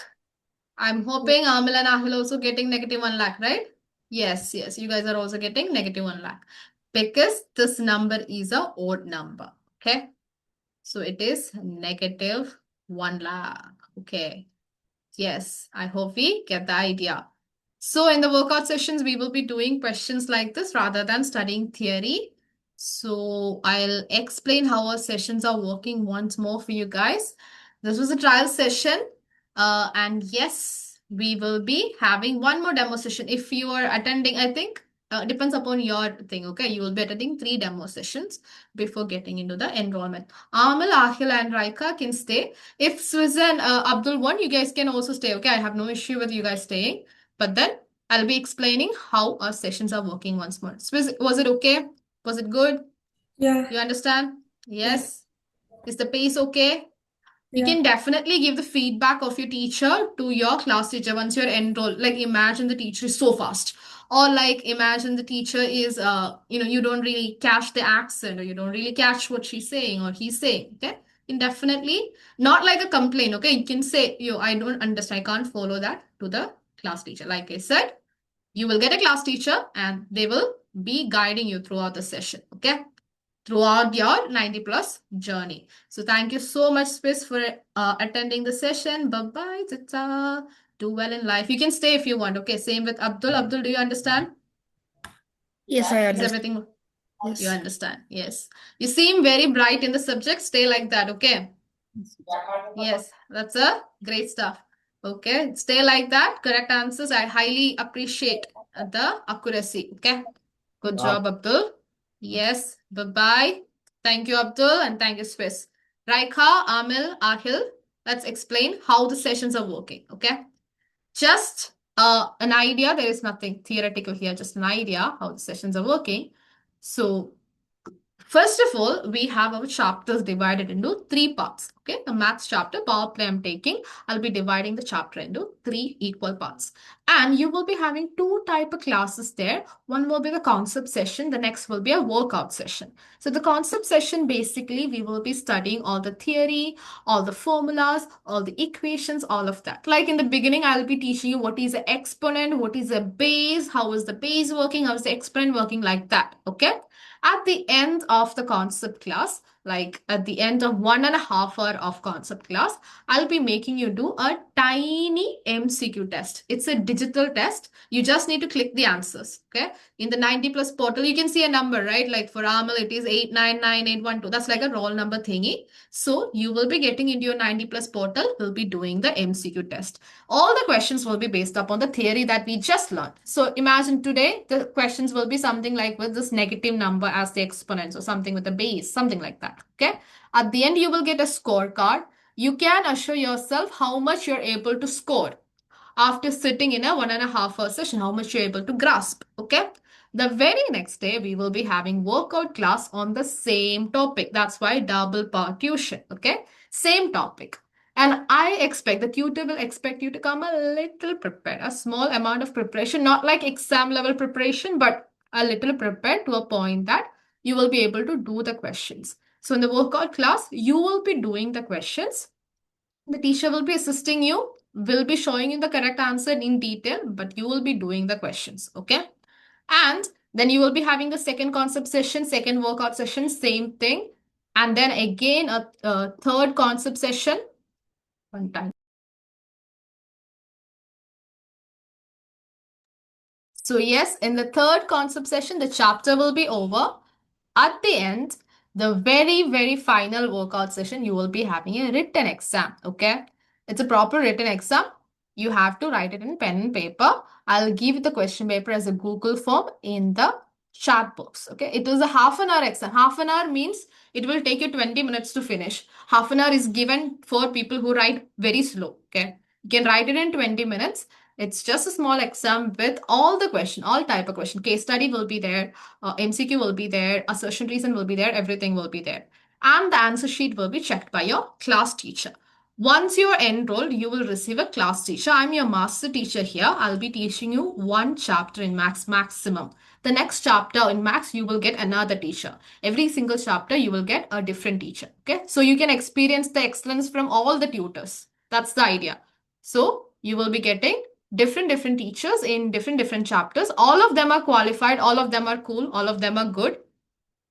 I'm hoping Amil and Ahil also getting negative 1 lakh, right? Yes. You guys are also getting negative 1 lakh. Because this number is a odd number. Okay. So it is negative 1 lakh. Okay. Yes, I hope we get the idea. So in the workout sessions, we will be doing questions like this rather than studying theory. So I'll explain how our sessions are working once more for you guys. This was a trial session. And yes, we will be having one more demo session. If you are attending, I think depends upon your thing. Okay, you will be attending 3 demo sessions before getting into the enrollment. Amal, Ahil, and Raika can stay. If Swiss and Abdul want, you guys can also stay. Okay, I have no issue with you guys staying. But then I'll be explaining how our sessions are working once more. Swiss, was it okay? Was it good? Yeah. You understand? Yes. Is the pace okay? You Yeah. can definitely give the feedback of your teacher to your class teacher once you're enrolled. Like imagine the teacher is so fast. Or like imagine the teacher is you don't really catch the accent or you don't really catch what she's saying or he's saying. Okay. You can definitely not like a complaint, okay? You can say, yo, I don't understand, I can't follow that to the class teacher. Like I said, you will get a class teacher and they will be guiding you throughout the session. Okay. Throughout your 90 plus journey. So thank you so much, Spiz, for attending the session. Bye-bye, Tata. Do well in life. You can stay if you want. Okay, same with Abdul. Abdul, do you understand? Yes, I Is understand. everything? You Yes. understand? Yes. You seem very bright in the subject. Stay like that, okay? Yes, that's a great stuff. Okay, stay like that. Correct answers. I highly appreciate the accuracy. Okay, good job, Abdul. Yes, bye-bye. Thank you, Abdul, and thank you, Swiss. Raika, Amil, Ahil, let's explain how the sessions are working. Okay, just an idea. There is nothing theoretical here, just an idea how the sessions are working. So first of all, we have our chapters divided into 3 parts. Okay, the maths chapter, power play I'm taking. I'll be dividing the chapter into 3 equal parts. And you will be having 2 type of classes there. One will be the concept session. The next will be a workout session. So the concept session, basically, we will be studying all the theory, all the formulas, all the equations, all of that. Like in the beginning, I'll be teaching you what is an exponent, what is a base, how is the base working, how is the exponent working, like that. Okay. At the end of the concept class, like at the end of 1.5 hour of concept class, I'll be making you do a tiny MCQ test. It's a digital test. You just need to click the answers. Okay. In the 90 plus portal, you can see a number, right? Like for Amal, it is 899812. That's like a roll number thingy. So you will be getting into your 90 plus portal. We'll be doing the MCQ test. All the questions will be based upon the theory that we just learned. So imagine today the questions will be something like with this negative number as the exponents or something with a base, something like that. Okay. At the end, you will get a scorecard. You can assure yourself how much you're able to score after sitting in a 1.5 hour session, how much you're able to grasp. Okay. The very next day, we will be having workout class on the same topic. That's why double part tuition. Okay. Same topic. And I expect the tutor will expect you to come a little prepared, a small amount of preparation, not like exam level preparation, but a little prepared to a point that you will be able to do the questions. So in the workout class, you will be doing the questions. The teacher will be assisting you, will be showing you the correct answer in detail, but you will be doing the questions. Okay. And then you will be having the second concept session, second workout session, same thing. And then again, a third concept session. One time. So yes, in the third concept session, the chapter will be over. At the end, the very, very final workout session, you will be having a written exam. Okay. It's a proper written exam. You have to write it in pen and paper. I'll give the question paper as a Google form in the chat box. Okay. It is a half an hour exam. Half an hour means it will take you 20 minutes to finish. Half an hour is given for people who write very slow. Okay. You can write it in 20 minutes. It's just a small exam with all the question, all type of question. Case study will be there, MCQ will be there, assertion reason will be there, everything will be there. And the answer sheet will be checked by your class teacher. Once you're enrolled, you will receive a class teacher. I'm your master teacher here. I'll be teaching you one chapter in Max maximum. The next chapter in Max, you will get another teacher. Every single chapter, you will get a different teacher. Okay. So you can experience the excellence from all the tutors. That's the idea. So you will be getting different teachers in different chapters. All of them are qualified, all of them are cool, all of them are good.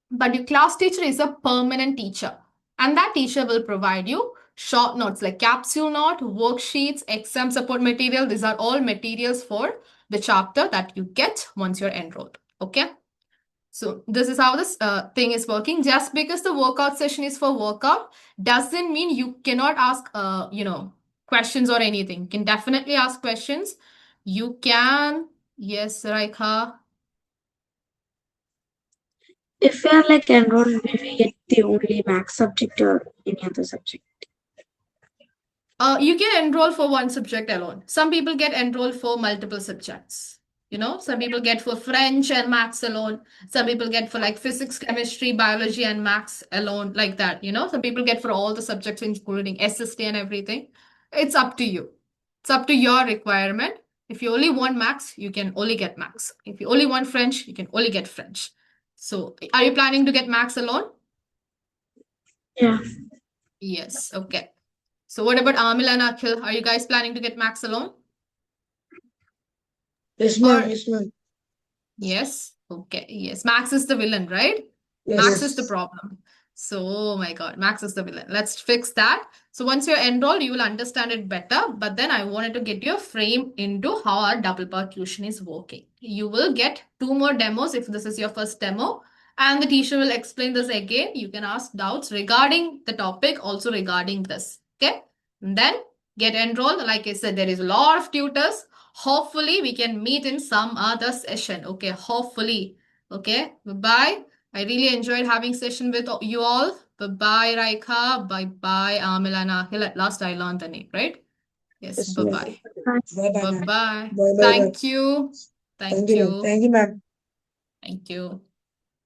But your class teacher is a permanent teacher, and that teacher will provide you short notes like capsule note, worksheets, exam support material. These are all materials for the chapter that you get once you're enrolled. Okay. So this is how this thing is working. Just because the workout session is for workout doesn't mean you cannot ask, questions or anything. You can definitely ask questions. You can, yes, Raika. If we are like enrolled, will we get the only max subject or any other subject? You can enroll for one subject alone. Some people get enrolled for multiple subjects. Some people get for French and Maths alone. Some people get for like physics, chemistry, biology, and Maths alone, like that. Some people get for all the subjects, including SST and everything. It's up to you. It's up to your requirement. If you only want Maths, you can only get Maths. If you only want French, you can only get French. So, are you planning to get Maths alone? Yeah. Yes. Okay. So, what about Amil and Akhil? Are you guys planning to get Maths alone? Yes, Or ma'am. Yes, ma'am. yes? Okay. Yes. Max is the villain, right? Yes, Max is the yes. problem. So, oh my God, Max is the villain. Let's fix that. So once you're enrolled, you will understand it better. But then I wanted to get you a frame into how our double percussion is working. You will get 2 more demos if this is your first demo. And the teacher will explain this again. You can ask doubts regarding the topic, also regarding this. Okay. And then get enrolled. Like I said, there is a lot of tutors. Hopefully, we can meet in some other session. Okay. Hopefully. Okay. Bye-bye. I really enjoyed having session with you all. Bye-bye, Raika. Bye-bye, Amil and Akhil. At last, I learned the name, right? Yes, Yes, ma'am. bye-bye. Bye, bye, ma'am. Bye-bye. Bye, bye, ma'am. Thank you. Thank Thank you, ma'am. you. Thank you, ma'am. Thank you.